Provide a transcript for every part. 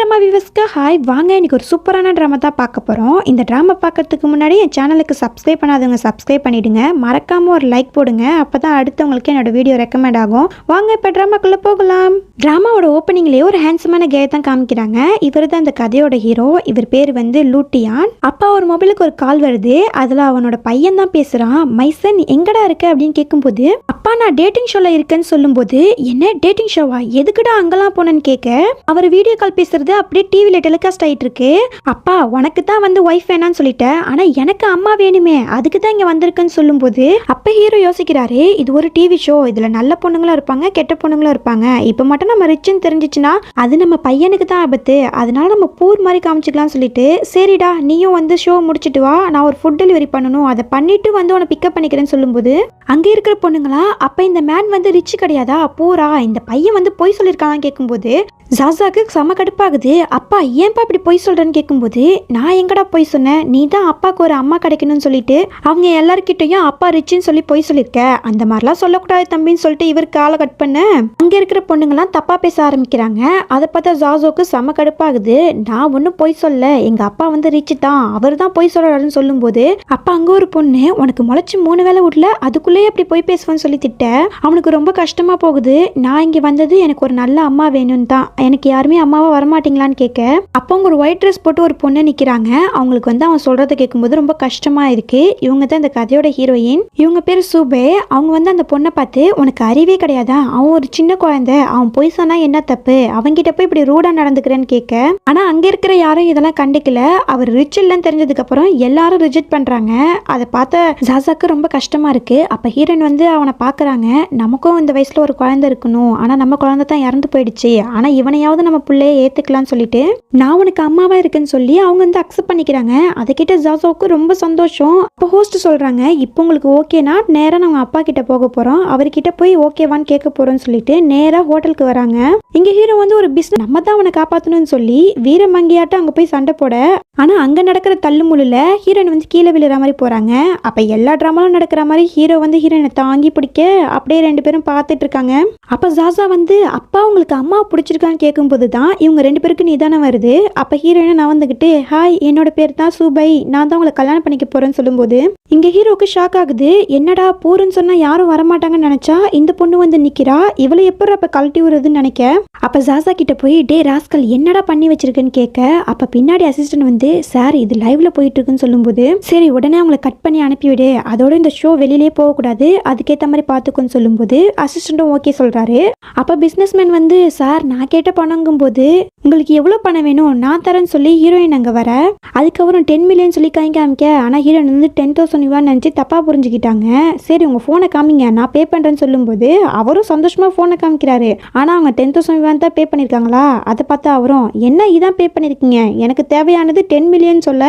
Drama வியூவர்ஸ்க்கு hi. வாங்க, இன்னைக்கு ஒரு சூப்பரான ட்ராமா தான் பார்க்க போகிறோம். இந்த ட்ராமா பார்க்கறதுக்கு முன்னாடி என் சேனலுக்கு சப்ஸ்கிரைப் பண்ணாதவங்க சப்ஸ்கிரைப் பண்ணிவிடுங்க. மறக்காமல் ஒரு லைக் போடுங்க. அப்போ தான் அடுத்தவங்களுக்கு என்னோட வீடியோ ரெக்கமெண்ட் ஆகும். வாங்க இப்போ ட்ராமாக்குள்ளே போகலாம். ட்ராமாவோட ஓப்பனிங்லேயே ஒரு ஹேண்ட்ஸமான கே தான் காமிக்கிறாங்க. இவர் தான் இந்த கதையோட ஹீரோ. இவர் பேர் வந்து லூட்டியான். அப்பா ஒரு மொபைலுக்கு ஒரு கால் வருது. அதில் அவனோட பையன் தான் பேசுகிறான். மைசன் எங்கடா இருக்க அப்படின்னு கேட்கும்போது, அப்பா நான் டேட்டிங் ஷோவில் இருக்கேன்னு சொல்லும்போது, என்ன டேட்டிங் ஷோவா, எதுக்குடா அங்கெல்லாம் போனேன்னு கேட்க, அவர் வீடியோ கால் பேசுறது அப்படியே டிவில டெலிகாஸ்ட் ஆயிட்டு இருக்கு. அப்பா உனக்கு தான் வந்து ஒய்ஃப் வேணான்னு சொல்லிட்டேன், ஆனா எனக்கு அம்மா வேணுமே, அதுக்கு தான் இங்க வந்திருக்குன்னு சொல்லும்போது அப்ப ஹீரோ யோசிக்கிறாரு, இது ஒரு டிவி ஷோ, இதுல நல்ல பொண்ணுங்களும் இருப்பாங்க கெட்ட பொண்ணுங்களும் இருப்பாங்க. இப்ப மட்டும் நம்ம ரிச்சுன்னு தெரிஞ்சிச்சுன்னா அது நம்ம பையனுக்கு தான் ஆபத்து, அதனால நம்ம பூர் மாதிரி காமிச்சிக்கலாம்னு சொல்லிட்டு, சரிடா நீயும் வந்து ஷோ முடிச்சிட்டு வா, நான் ஒரு ஃபுட் டெலிவரி பண்ணணும், அதை பண்ணிட்டு வந்து உன்னை பிக்கப் பண்ணிக்கிறேன்னு சொல்லும்போது அங்க இருக்கிற பொண்ணுங்களா, அப்ப இந்த மேன் வந்து ரிச் கிடையாதா, பூரா, இந்த பையன் வந்து பொய் சொல்லியிருக்கான்னு கேட்கும்போது ஜாசாக்கு செம கடுப்பாகுது. அப்பா ஏன்பா இப்படி பொய் சொல்றேன்னு கேட்கும்போது, நான் எங்கடா பொய் சொன்னேன், நீ தான் அப்பாவுக்கு ஒரு அம்மா கிடைக்கணும்னு சொல்லிட்டு அவங்க எல்லார்கிட்டையும் அப்பா ரிச்சுன்னு சொல்லி பொய் சொல்லியிருக்க, அந்த மாதிரிலாம் சொல்லக்கூடாது தம்பின்னு சொல்லிட்டு இவருக்கு காலை கட் பண்ண அங்க இருக்கிற பொண்ணுங்களாம் தப்பா பேச ஆரம்பிக்கிறாங்க. அதை பார்த்தா ஜாசோக்கு செம கடுப்பாகுது. நான் ஒன்றும் பொய் சொல்ல, எங்க அப்பா வந்து ரிச்சு தான், அவர் தான் பொய் சொல்றாருன்னு சொல்லும்போது அப்பா அங்க ஒரு பொண்ணு, உனக்கு முளைச்சு 3 வேளை விடல, அதுக்குள்ளேயே அப்படி பொய் பேசுவேன்னு சொல்லி திட்ட அவனுக்கு ரொம்ப கஷ்டமா போகுது. நான் இங்க வந்தது எனக்கு ஒரு நல்ல அம்மா வேணும்னு தான், எனக்கு யாருமே அம்மாவா வரமாட்டீங்களான்னு கேட்க, அப்போ அவங்க ஒரு ஒயிட் ட்ரெஸ் போட்டு ஒரு பொண்ணு நிக்கிறாங்க. அவங்களுக்கு வந்து அவன் சொல்றதை கேட்கும்போது ரொம்ப கஷ்டமா இருக்கு. இவங்க தான் இந்த கதையோட ஹீரோயின். இவங்க பேர் சூபே. அவங்க வந்து அந்த பொண்ணை பார்த்து, உனக்கு அறிவே கிடையாதா, அவன் ஒரு சின்ன குழந்தை, அவன் பொய் சொன்னா என்ன தப்பு, அவங்கிட்ட போய் இப்படி ரூடா நடந்துக்கிறேன்னு கேட்க, ஆனா அங்க இருக்கிற யாரும் இதெல்லாம் கண்டுக்கல. அவர் ரிச் இல்லைன்னு தெரிஞ்சதுக்கு அப்புறம் எல்லாரும் ரிஜெக்ட் பண்றாங்க. அதை பார்த்த ஜாசாக்கு ரொம்ப கஷ்டமா இருக்கு. அப்ப ஹீரோயின் வந்து அவனை பாக்குறாங்க, நமக்கும் இந்த வயசுல ஒரு குழந்தை இருக்கணும், ஆனா நம்ம குழந்தை தான் இறந்து போயிடுச்சு, ஆனா இவனையாவது நம்ம பிள்ளைய ஏத்துக்கலாம்னு சொல்லிட்டு நான் உனக்கு அம்மாவா இருக்குன்னு சொல்லி அவங்க வந்து அக்செப்ட் பண்ணிக்கிறாங்க. அதை கிட்ட ஜாசோவுக்கு ரொம்ப சந்தோஷம். இப்போ ஹோஸ்ட் சொல்றாங்க, இப்போ உங்களுக்கு ஓகேனா நேரா நம்ம அப்பா கிட்ட போக போறோம், அவர்கிட்ட போய் ஓகேவான்னு கேட்க போறோம்னு சொல்லிட்டு நேரா ஹோட்டலுக்கு வராங்க. இங்க ஹீரோ வந்து ஒரு பிசினஸ், நம்ம தான் அவனை காப்பாத்தணும்னு சொல்லி வீரமங்கியாட்டம் அங்க போய் சண்டை போட, ஆனா அங்க நடக்கிற தள்ளுமுள்ளுல ஹீரோயின் வந்து கீழே விழுற மாதிரி போறாங்க. அப்ப எல்லா டிராமாலும் நடக்கிற மாதிரி ஹீரோ வந்து ஹீரோயினை தாங்கி பிடிக்க அப்படியே 2 பேரும் பார்த்துட்டு இருக்காங்க. அப்ப ஜாசா வந்து, அப்பா உங்களுக்கு அம்மா பிடிச்சிருக்கான்னு கேட்கும்போது தான் இவங்க 2 பேருக்கு நிதானம் வருது. அப்ப ஹீரோயினை நான் வந்துகிட்டு, ஹாய் என்னோட பேர் தான் சூபை, நான் தான் உங்களை கல்யாணம் பண்ணிக்க போறேன்னு சொல்லும்போது இங்க ஹீரோக்கு ஷாக் ஆகுது. என்னடா போறேன்னு சொன்னா யாரும் வரமாட்டாங்கன்னு நினைச்சா இந்த பொண்ணு வந்து நிக்கிறா, இவளை எப்பறம் அப்ப கழட்டி விடுறதுன்னு நினைக்க, அப்ப ஜாசா கிட்ட போய், டே ராஸ்கல் என்னடா பண்ணி வச்சிருக்குன்னு கேட்க, அப்ப பின்னாடி அசிஸ்டன்ட் வந்து, சார் இது லைவ்ல போயிட்டு இருக்குன்னு சொல்லும்போது, சரி உடனே அவங்களை கட் பண்ணி அனுப்பிவிடு, அதோட இந்த ஷோ வெளியிலே போகக்கூடாது, அதுக்கேற்ற மாதிரி பார்த்துக்கோன்னு சொல்லும்போது அசிஸ்டன்ட்டும் ஓகே சொல்றாரு. அப்ப பிசினஸ்மேன் வந்து, சார் நான் கேட்ட பணங்கும் போது உங்களுக்கு எவ்வளவு பணம் வேணும் நான் தரேன்னு சொல்லி ஹீரோயின் அங்க வர, அதுக்கப்புறம் 10 மில்லியன் சொல்லி காமிக்க, ஆனா ஹீரோயின் வந்து 10,000 நினைச்சு தப்பா புரிஞ்சுக்கிட்டாங்க. சரி உங்க போனை காமிங்க நான் பே பண்றேன்னு சொல்லும்போது அவரும் சந்தோஷமா போனை காமிக்கிறாரு. ஆனா அவங்க 10,000 தான் பே பண்ணிருக்காங்களா, அதை பார்த்து அவரும், என்ன இதான் பே பண்ணிருக்கீங்க, எனக்கு தேவையானது 10 மில்லியன் சொல்ல,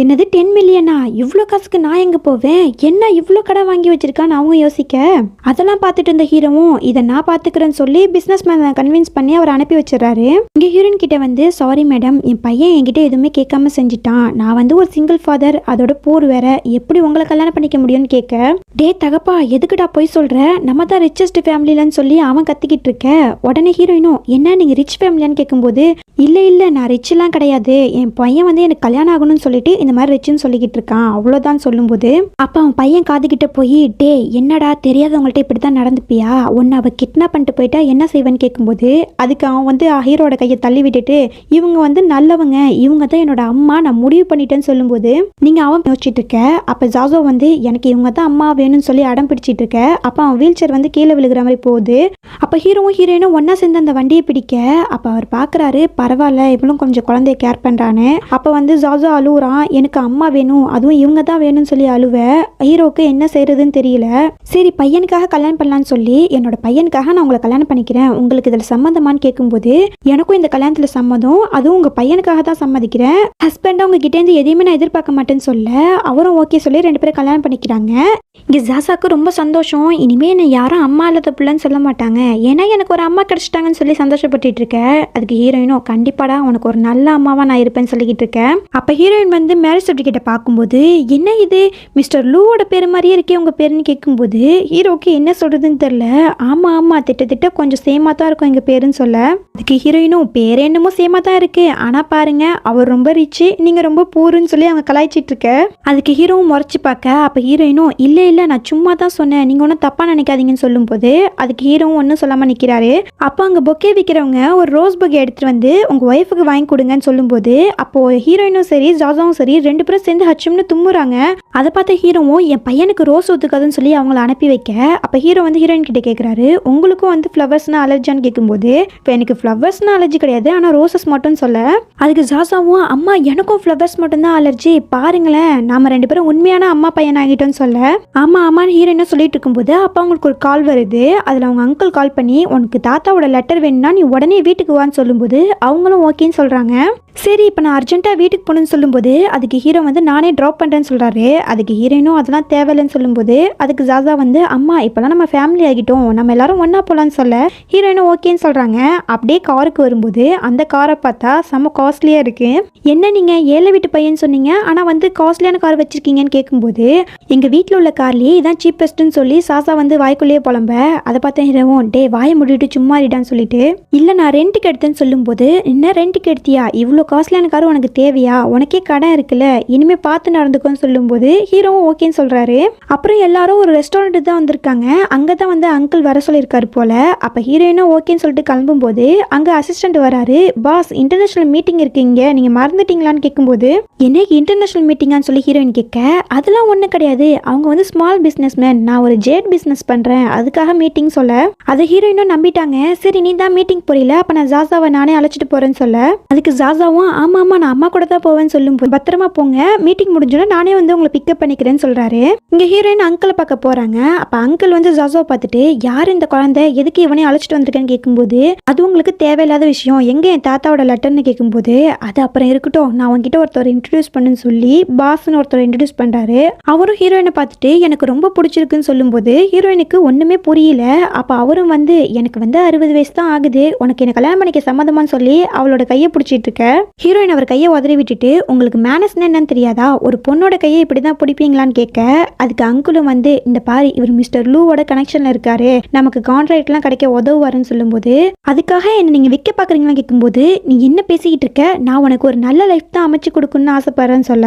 என்னது 10 மில்லியனா, இவ்வளோ காசுக்கு நான் எங்க போவேன், என்ன இவ்வளோ கடை வாங்கி வச்சிருக்கான்னு அவங்க யோசிக்க, அதெல்லாம் பார்த்துட்டு இருந்த ஹீரோவும் இதை நான் பாத்துக்கிறேன்னு சொல்லி பிசினஸ் மேனை கன்வின்ஸ் பண்ணி அவர் அனுப்பி வச்சிடறாரு. இங்க ஹீரோயின் கிட்ட வந்து, சாரி மேடம் என் பையன் என்கிட்ட எதுவுமே கேட்காம செஞ்சுட்டான், நான் வந்து ஒரு சிங்கிள் ஃபாதர், அதோட போர் வேற, எப்படி உங்களை கல்யாணம் பண்ணிக்க முடியும்னு கேட்க, டே தகப்பா எதுக்குடா போய் சொல்ற, நம்ம தான் ரிச்சஸ்ட் ஃபேமிலிலன்னு சொல்லி அவன் கத்திக்கிட்டு இருக்க. உடனே ஹீரோயினும், என்ன நீங்க ரிச் ஃபேமிலியான்னு கேட்கும்போது, இல்ல நான் ரிச் எல்லாம் கிடையாது, என் பையன் வந்து எனக்கு கல்யாணம் ஆகணும்னு சொல்லிட்டு இந்த மாதிரி ரிச்சுன்னு சொல்லிக்கிட்டு இருக்கான் அவ்வளவுதான் சொல்லும்போது, அப்ப அவன் பையன் காதுகிட்ட போய், டே என்னடா தெரியாதவங்கள்ட்ட இப்படித்தான் நடந்துப்பியா, உன்னை அவ கிட்னாப் பண்ணிட்டு போயிட்டா என்ன செய்வேன்னு கேட்கும்போது அதுக்கு அவன் வந்து ஹீரோட கையை தள்ளி விட்டுட்டு, இவங்க வந்து நல்லவங்க, இவங்க தான் என்னோட அம்மா, நான் முடிவு பண்ணிட்டேன்னு சொல்லும்போது நீங்க அவன் யோசிச்சுட்டு இருக்க. அப்ப ஜாசோ வந்து, எனக்கு இவங்க தான் அம்மா வேணும்னு சொல்லி அடம் பிடிச்சிட்டு இருக்க. அப்ப அவன் வீல் சேர் வந்து கீழே விழுகிற மாதிரி போகுது. அப்ப ஹீரோவும் ஹீரோயினும் ஒன்னா சேர்ந்து அந்த வண்டியை பிடிக்க, அப்ப அவர் பாக்குறாரு, பரவாயில்ல இவளும் கொஞ்சம் குழந்தைய கேர் பண்றான்னு. அப்ப வந்து ஜாசோ அழுவுறான், எனக்கு அம்மா வேணும், அதுவும் இவங்க தான் வேணும்னு சொல்லி அழுவ, ஹீரோக்கு என்ன செய்யறதுன்னு தெரியல. சரி பையனுக்காக கல்யாணம் பண்ணலான்னு சொல்லி, என்னோட பையனுக்காக நான் உங்களை கல்யாணம் பண்ணிக்கிறேன், உங்களுக்கு இதுல சம்மந்தமான்னு கேட்கும்போது, எனக்கும் இந்த கல்யாணத்துல சம்மதம், அதுவும் உங்க பையனுக்காக தான் சம்மதிக்கிறேன், ஹஸ்பண்டா உங்க கிட்ட இருந்து எதையுமே நான் எதிர்பார்க்க மாட்டேன்னு சொல்ல அவரும் ஓகே சொல்லி 2 பேரும் கல்யாணம் பண்ணிக்கிறாங்க. இங்க ஜாசாக்கு ரொம்ப சந்தோஷம், இனிமே என்ன யாரும் அம்மா இல்லாத பிள்ளைன்னு சொல்ல மாட்டாங்க, ஏன்னா எனக்கு ஒரு அம்மா கிடைச்சிட்டாங்கன்னு சொல்லி சந்தோஷப்பட்டு இருக்க. அதுக்கு ஹீரோயினும், கண்டிப்பாடா உனக்கு ஒரு நல்ல அம்மாவா நான் இருப்பேன்னு சொல்லிக்கிட்டு இருக்கேன். அப்ப ஹீரோயின் வந்து மேரேஜ் சர்டிஃபிகேட்டை பார்க்கும்போது, என்ன இது மிஸ்டர் லூவோட பேரு மாதிரியே இருக்கே உங்க பேருன்னு கேட்கும்போது ஹீரோக்கு என்ன சொல்றதுன்னு தெரியல. ஆமா ஆமா திட்ட கொஞ்சம் சேமா தான் இருக்கும் எங்க பேருன்னு சொல்ல, அதுக்கு ஹீரோயினும், பேரே பேர் என்னமோ சேமா தான் இருக்கு, ஆனா பாருங்க அவர் ரொம்ப ரிச்சு, நீங்க ரொம்ப பூருன்னு சொல்லி அவங்க கலாய்ச்சிட்டு இருக்க. அதுக்கு ஹீரோவும் முறைச்சு பார்க்க, அப்ப ஹீரோயினும் இல்ல இல்ல நான் சும்மா தான் சொன்னேன், நீங்க ஒன்றும் தப்பா நினைக்காதீங்கன்னு சொல்லும் போது அதுக்கு ஹீரோவும் ஒன்றும் சொல்லாம நிக்கிறாரு. அப்போ அங்க பொக்கே விற்கிறவங்க ஒரு ரோஸ் பொக்கே எடுத்துட்டு வந்து உங்க ஒய்ஃபுக்கு வாங்கி கொடுங்கன்னு சொல்லும் போது அப்போ ஹீரோயினும் சரி ஜாசாவும் சரி ரெண்டு பேரும் சேர்ந்து ஹச்சும்னு தும்முறாங்க. அதை பார்த்த ஹீரோவும் என் பையனுக்கு ரோஸ் ஒத்துக்காதுன்னு சொல்லி அவங்கள அனுப்பி வைக்க, அப்ப ஹீரோ வந்து ஹீரோயின் கிட்ட கேட்கிறாரு உங்களுக்கும் வந்து ஃப்ளவர்ஸ்னா அலர்ஜியான்னு கேட்கும்போது இப்போ எனக்கு ஃப்ளவர்ஸ்னா அலர்ஜி கிடையாது, ஆனா ரோசஸ் மட்டும் சொல்ல. அதுக்கு ஜாசாவும் அம்மா எனக்கும் ஃப்ளவர்ஸ் மட்டும் தான் அலர்ஜி, பாருங்களேன் நாம ரெண்டு பேரும் உண்மையான அம்மா பையன் ஆகிட்டோம்னு சொல்ல. ஆமா ஆமான்னு ஹீரோயினும் சொல்லிட்டு இருக்கும்போது அப்போ அவங்களுக்கு ஒரு கால் வருது. அதுல அவங்க அங்கிள் கால் பண்ணி உனக்கு தாத்தாவோட லெட்டர் வேணும்னா நீ உடனே வீட்டுக்கு வான்னு சொல்லும்போது அவங்களும் ஓகேன்னு சொல்றாங்க. சரி இப்போ நான் அர்ஜென்ட்டாக வீட்டுக்கு போகணுன்னு சொல்லும்போது அதுக்கு ஹீரோ வந்து நானே ட்ராப் பண்ணுறேன்னு சொல்கிறாரு. அதுக்கு ஹீரோயினும் அதெல்லாம் தேவையில்லைன்னு சொல்லும்போது அதுக்கு ஜாசா வந்து அம்மா இப்போலாம் நம்ம ஃபேமிலி ஆகிட்டோம், நம்ம எல்லாரும் ஒன்றா போகலான்னு சொல்ல ஹீரோயினும் ஓகேன்னு சொல்கிறாங்க. அப்படியே காருக்கு வரும்போது அந்த காரை பார்த்தா செம்ம காஸ்ட்லியாக இருக்குது. என்ன நீங்கள் ஏழை வீட்டு பையன் சொன்னீங்க, ஆனால் வந்து காஸ்ட்லியான கார் வச்சுருக்கீங்கன்னு கேட்கும்போது எங்கள் வீட்டில் உள்ள கார்லேயே இதான் சீப்பஸ்ட்டுன்னு சொல்லி சாசா வந்து வாய்க்குள்ளேயே புலம்ப. அதை பார்த்தேன் ஹீரோவும் டே வாயை முடிட்டு சும்மா இருடான்னு சொல்லிட்டு இல்லை நான் ரெண்ட்டுக்கு எடுத்தேன்னு சொல்லும்போது என்ன ரெண்ட்டுக்கு எடுத்தியா, இவ்வளோ காஸ்ட்லியான கார் உனக்கு தேவையா, உனக்கே கடன் இருக்குல்ல, இனிமே பார்த்து நடந்துக்கோன்னு சொல்லும்போது ஹீரோவும் ஓகேன்னு சொல்றாரு. அப்புறம் எல்லாரும் ஒரு ரெஸ்டாரண்ட் தான் வந்திருக்காங்க, அங்கதான் வந்து அங்கிள் வர சொல்லியிருக்காரு போல. அப்ப ஹீரோயினும் ஓகேன்னு சொல்லிட்டு கிளம்பும் போது அங்க அசிஸ்டன்ட் வராரு. பாஸ் இன்டர்நேஷனல் மீட்டிங் இருக்கீங்க, நீங்க மறந்துட்டீங்களான்னு கேட்கும்போது என்ன இன்டர்நேஷனல் மீட்டிங்கான்னு சொல்லி ஹீரோயின் கேட்க அதெல்லாம் ஒன்றும் கிடையாது, அவங்க வந்து ஸ்மால் பிஸ்னஸ் மேன், நான் ஒரு ஜேட் பிஸ்னஸ் பண்றேன் அதுக்காக மீட்டிங் சொல்ல. அதை ஹீரோயினும் நம்பிட்டாங்க. சரி நீ தான் மீட்டிங் போறீல, அப்ப நான் ஜாசாவை நானே அழைச்சிட்டு போறேன்னு சொல்ல. அதுக்கு ஜாசாவும் ஆமா ஆமா நான் அம்மா கூட தான் போவேன்னு சொல்லும் போது பத்திரமா போங்க, மீட்டிங் முடிஞ்சோன்னா நானே வந்து உங்களை பிக்கப் பண்ணிக்கிறேன்னு சொல்றாரு. இங்க ஹீரோயின் அங்கிளை பார்க்க போறாங்க. அப்ப அங்கிள் வந்து ஜாசாவை பார்த்துட்டு யார் இந்த குழந்தை, எதுக்கு இவனே அழைச்சிட்டு வந்திருக்கேன்னு கேட்கும்போது அது உங்களுக்கு தேவையில்லாத விஷயம், எங்க என் தாத்தாவோட லெட்டர்னு கேட்கும்போது அது அப்புறம் இருக்கட்டும், நான் உங்ககிட்ட ஒருத்தர் இன்ட்ரடியூஸ் பண்ணுன்னு சொல்லி பாஸ்ன்னு ஒருத்தர் இன்ட்ரடியூஸ் பண்றாரு. அவரும் ஹீரோயினை பார்த்துட்டு எனக்கு ரொம்ப பிடிச்சிருக்குன்னு சொல்லும்போது ஹீரோயினுக்கு ஒண்ணுமே புரியல. அப்ப அவரும் வந்து எனக்கு வந்து 60 வயசு தான் ஆகுது, உனக்கு என்ன கல்யாணம் பண்ணிக்க சம்மதமான்னு சொல்லி அவளோட கையை பிடிச்சிட்டு இருக்க. ஹீரோயின் அவர் கையை உதறி விட்டுட்டு உங்களுக்கு மேனஸ்னா என்னன்னு தெரியாதா, ஒரு பொண்ணோட கையை இப்படிதான் பிடிப்பீங்களான்னு கேட்க அதுக்கு அங்குளும் வந்து இந்த பாரு இவர் மிஸ்டர் லூவோட கனெக்ஷன்ல இருக்காரு, நமக்கு கான்ட்ராக்ட் எல்லாம் கிடைக்க உதவுவாருன்னு சொல்லும்போது அதுக்காக என்ன நீங்க விற்க பாக்குறீங்களா கேட்கும்போது நீ என்ன பேசிக்கிட்டு இருக்க, நான் உனக்கு ஒரு நல்ல லைஃப் தான் அமைச்சு கொடுக்கணும்னு ஆசைப்படுறேன்னு சொல்ல.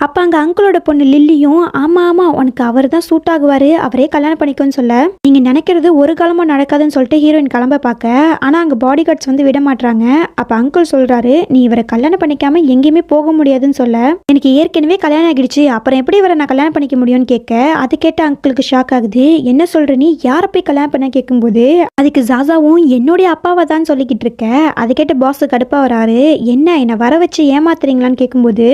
அப்ப அங்க அங்கிளோட பொண்ணு லில்லியும் ஆமா ஆமா உனக்கு அவர் தான் சூட் ஆகுவாரு, அவரே கல்யாணம் பண்ணிக்கோன்னு சொல்ல. நீங்க நினைக்கிறது ஒரு காலமா நடக்காதுன்னு சொல்லிட்டு ஹீரோயின் கிளம்ப பார்க்க ஆனா அங்க பாடி கார்ட்ஸ் வந்து விட மாட்டாங்க. அப்ப அங்கிள் சொல்றாரு நீ இவரை கல்யாணம் பண்ணிக்காம எங்கேயுமே போக முடியாதுன்னு சொல்ல. எனக்கு ஏற்கனவே கல்யாணம் ஆகிடுச்சு, அப்புறம் எப்படி இவரை நான் கல்யாணம் பண்ணிக்க முடியும்னு கேட்க அதை கேட்ட அங்கிளுக்கு ஷாக் ஆகுது. என்ன சொல்ற நீ, யாரை போய் கல்யாணம் பண்ண கேட்கும்போது அதுக்கு ஜாசாவும் என்னுடைய அப்பாவை தான் சொல்லிக்கிட்டு இருக்க. அதை கேட்ட பாஸ் கடுப்பா வராரு. என்ன வர வச்சு ஏமாத்துறீங்களான்னு கேட்கும்போது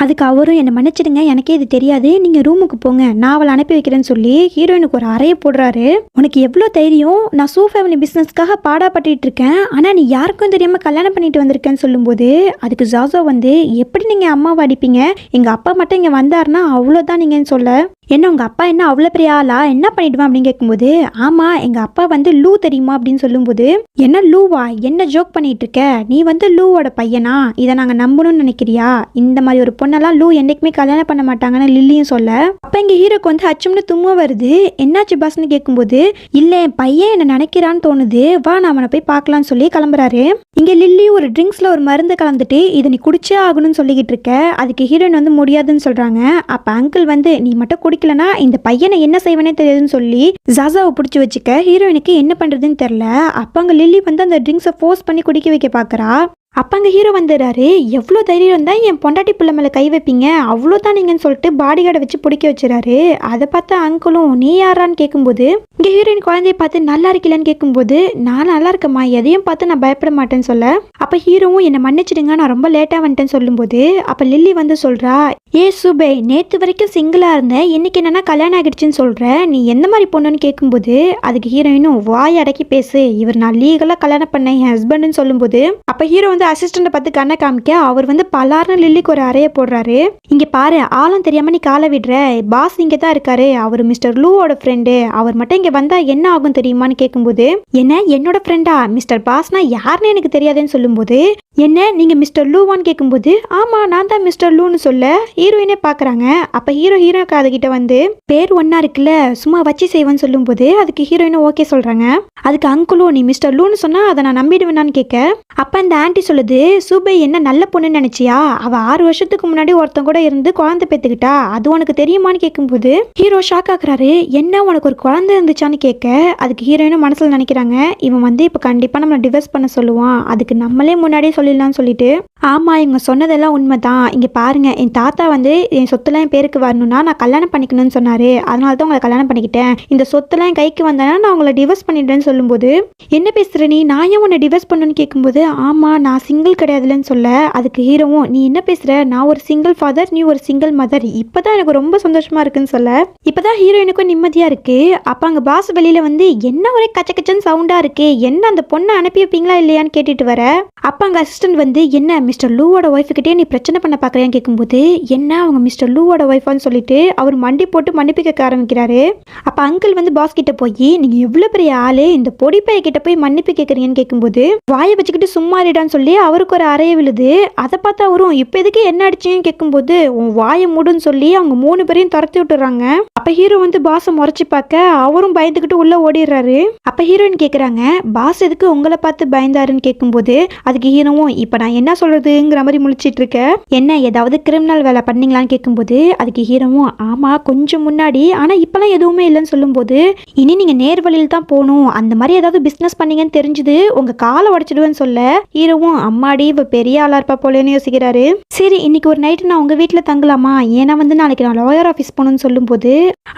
அதுக்கு அவரும் என்ன மன்னிச்சிடுங்க, எனக்கே இது தெரியாது, நீங்க ரூமுக்கு போங்க, நான் அவளை அனுப்பி வைக்கிறேன்னு சொல்லி ஹீரோயினுக்கு ஒரு அறையை போடுறாரு. உனக்கு எவ்வளவு தைரியம், நான் சூ ஃபேமிலி பிசினஸ்க்காக பாடாப்பட்டு இருக்கேன், ஆனா நீ யாருக்கும் தெரியாம கல்யாணம் பண்ணிட்டு வந்திருக்கேன்னு சொல்லும்போது அதுக்கு ஜாசா வந்து எப்படி நீங்க அம்மாவை அடிப்பீங்க, எங்க அப்பா மட்டும் இங்க வந்தாருன்னா அவ்வளவுதான் நீங்கன்னு சொல்ல. என்ன உங்க அப்பா என்ன அவ்வளோ பெரிய ஆளா, என்ன பண்ணிடுவான் அப்படின்னு கேட்கும்போது ஆமா எங்க அப்பா வந்து லூ தெரியுமா அப்படின்னு சொல்லும்போது என்ன லூவா, என்ன ஜோக் பண்ணிட்டு இருக்க, நீ வந்து லூவோட பையனா, இதை நாங்க நம்பணும்னு நினைக்கிறியா, இந்த மாதிரி ஒரு பொண்ணெல்லாம் லூ என்னைக்குமே கல்யாணம் பண்ண மாட்டாங்கன்னு லில்லியும் சொல்ல. அப்ப இங்க ஹீரோக்கு வந்து அச்சும்னு தும்மா வருது. என்னாச்சு பாஸ்ன்னு கேட்கும்போது இல்ல என் பையன் என்ன நினைக்கிறான்னு தோணுது, வா நான் அவனை போய் பார்க்கலான்னு சொல்லி கிளம்புறாரு. இங்க லில்லி ஒரு ட்ரிங்க்ஸ்ல ஒரு மருந்து கலந்துட்டு இதை நீ குடிச்சே ஆகணும்னு சொல்லிக்கிட்டு இருக்க. அதுக்கு ஹீரோயின் வந்து முடியாதுன்னு சொல்றாங்க. அப்ப அங்கிள் வந்து நீ மட்டும் குடிக்கலனா இந்த பையனை என்ன செய்வனே தெரியாதுன்னு சொல்லி ஜாசாவை பிடிச்சி வச்சுக்க. ஹீரோயினுக்கு என்ன பண்றதுன்னு தெரியல. அப்ப அங்க லில்லி வந்து அந்த ட்ரிங்க்ஸை ஃபோர்ஸ் பண்ணி குடிக்க வைக்க பாக்குறா. அப்போ அங்கே ஹீரோ வந்துடுறாரு. எவ்வளோ தைரியம் இருந்தால் என் பொண்டாட்டி பிள்ளை மேலே கை வைப்பீங்க, அவ்வளோதான் நீங்கன்னு சொல்லிட்டு பாடி கார்டை வச்சு பிடிக்க வச்சுறாரு. அதை பார்த்து அங்கிளும் நீ யாரான்னு கேட்கும்போது இங்கே ஹீரோயின் குழந்தைய பார்த்து நல்லா இருக்கலன்னு கேட்கும்போது நான் நல்லா இருக்கம்மா, எதையும் பார்த்து நான் பயப்பட மாட்டேன்னு சொல்ல. அப்போ ஹீரோவும் என்னை மன்னிச்சிடுங்க நான் ரொம்ப லேட்டாக வந்துட்டேன்னு சொல்லும்போது அப்போ லில்லி வந்து சொல்கிறா, ஏ சுபே நேற்று வரைக்கும் சிங்கிளாக இருந்தேன், இன்னைக்கு என்னன்னா கல்யாணம் ஆகிடுச்சின்னு சொல்கிற, நீ எந்த மாதிரி பொண்ணுன்னு கேட்கும்போது அதுக்கு ஹீரோயினும் வாய் அடக்கி பேசு, இவர் நான் லீகலாக கல்யாணம் பண்ணேன் என் ஹஸ்பண்டுன்னு சொல்லும்போது அப்போ ஹீரோ வந்து அசிஸ்டண்ட்டை பார்த்து கண்ணை காமிக்க அவர் வந்து பலார்னு லில்லிக்கு ஒரு அறைய போடுறாரு. இங்கே பாரு ஆளும் தெரியாமல் நீ காலை விடுற, பாஸ் இங்கே தான் இருக்காரு, அவர் மிஸ்டர் லூவோட ஃப்ரெண்டு, அவர் மட்டும் இங்கே வந்தால் என்ன ஆகும் தெரியுமான்னு கேட்கும்போது என்ன என்னோட ஃப்ரெண்டா, மிஸ்டர் பாஸ்னா யாருன்னு எனக்கு தெரியாதுன்னு சொல்லும்போது என்ன நீங்க மிஸ்டர் லூவான்னு கேட்கும்போது ஆமா நான் தான் மிஸ்டர் லூன்னு சொல்ல ஹீரோயினே பாக்குறாங்க. அப்ப ஹீரோ காதுகிட்ட வந்து பேர் ஒன்னா இருக்குல்ல சும்மா வச்சு செய்வேன்னு சொல்லும் போது அதுக்கு ஹீரோயினும் ஓகே சொல்றாங்க. அதுக்கு அங்குளும் நீ மிஸ்டர் லூன்னு சொன்னா அதை நான் நம்பிடுவேனான்னு கேட்க அப்ப அந்த ஆன்டி சொல்லுது, சூபை என்ன நல்ல பொண்ணுன்னு நினைச்சியா? அவ 6 வருஷத்துக்கு முன்னாடி ஒருத்தன் கூட இருந்து குழந்தை பெத்துக்கிட்டா, அது உனக்கு தெரியுமான்னு கேட்கும்போது ஹீரோ ஷாக் ஆகுறாரு. என்ன உனக்கு ஒரு குழந்தை இருந்துச்சான்னு கேட்க, அதுக்கு ஹீரோயினும் மனசுல நினைக்கிறாங்க, இவன் வந்து இப்ப கண்டிப்பா நம்மளை டிவோர்ஸ் பண்ண சொல்லுவான், அதுக்கு நம்மளே முன்னாடியே சொல்லிடலாம்னு சொல்லிட்டு, ஆமா இவங்க சொன்னதெல்லாம் உண்மைதான், இங்க பாருங்க என் தாத்தா வந்து என் சொத்துலாம் என் பேருக்கு வரணும்னா நான் கல்யாணம் பண்ணிக்கணும்னு சொன்னாரு, அதனால தான் உங்களை கல்யாணம் பண்ணிக்கிட்டேன், இந்த சொத்துலாம் என் கைக்கு வந்தேன்னா நான் உங்களை டிவோர்ஸ் பண்ணிட்டேன்னு சொல்லும்போது, என்ன பேசுற நீ, நான் ஏன் உன்னை டிவோர்ஸ் பண்ணணும்னு கேட்கும்போது, ஆமா நான் சிங்கிள் கிடையாதுலன்னு சொல்ல, அதுக்கு ஹீரோவும் நீ என்ன பேசுற, நான் ஒரு சிங்கிள் ஃபாதர் நீ ஒரு சிங்கிள் மதர், இப்பதான் எனக்கு ரொம்ப சந்தோஷமா இருக்குன்னு சொல்ல, இப்பதான் ஹீரோயினுக்கும் நிம்மதியா இருக்கு. அப்ப அங்க பாஸ் வெளியில வந்து என்ன ஒரே கச்ச கச்சன்னு சவுண்டா இருக்கு, என்ன அந்த பொண்ணை அனுப்பி வைப்பீங்களா இல்லையான்னு கேட்டுட்டு வர, அப்ப அங்க அசிஸ்டன்ட் வந்து என்ன மிஸ்டர் லூவோட ஒய்ஃபுக்கிட்டே நீ பிரச்சனை பண்ண பாக்குறியான்னு கேட்கும்போது, என்ன அவங்க மிஸ்டர் லூவோட ஒய்ஃபான்னு சொல்லிட்டு அவர் மண்டி போட்டு மன்னிப்பு கேட்க ஆரம்பிக்கிறாரு. அப்ப அங்கிள் வந்து பாஸ் கிட்ட போய் நீங்க எவ்வளவு பெரிய ஆளு, இந்த பொடிப்பைய கிட்ட போய் மன்னிப்பு கேட்கறீங்கன்னு கேட்கும்போது, வாயை வச்சுக்கிட்டு சும்மா இருடான்னு சொல்லி அவருக்கு ஒரு அறைய விழுது. அதை பார்த்தா அவரும் இப்ப எதுக்கு என்ன அடிச்சீங்கன்னு கேட்கும்போது, உன் வாயை மூடுன்னு சொல்லி அவங்க 3 பேரையும் துரத்தி விட்டுறாங்க. அப்ப ஹீரோ வந்து பாஸை முறைச்சு பார்க்க அவரும் பயந்துக்கிட்டு உள்ள ஓடிடுறாரு. அப்ப ஹீரோயின் கேக்குறாங்க, பாஸ் எதுக்கு உங்களை பார்த்து பயந்தாருன்னு கேட்கும்போது, அதுக்கு ஹீரோவும் இப்ப நான் என்ன சொல்றதுங்கிற மாதிரி முழிச்சிட்டு இருக்க, என்ன ஏதாவது கிரிமினல் வேலை பண்ணீங்களான்னு கேட்கும்போது, அதுக்கு ஹீரோவும் ஆமா கொஞ்சம் முன்னாடி, ஆனா இப்பெல்லாம் எதுவுமே இல்லைன்னு சொல்லும்போது, இனி நீங்க நேர் வழியில் தான் போகணும், அந்த மாதிரி ஏதாவது பிசினஸ் பண்ணீங்கன்னு தெரிஞ்சது உங்க காலை உடைச்சிடுவேன்னு சொல்ல, ஹீரோவும் அம்மாடி இவ பெரிய ஆளா இருப்பா போலேன்னு யோசிக்கிறாரு. சரி இன்னைக்கு ஒரு நைட்டு நான் உங்க வீட்டுல தங்கலாமா, ஏன்னா வந்து நாளைக்கு நான் லாயர் ஆஃபீஸ் போகணும்னு சொல்லும்போது,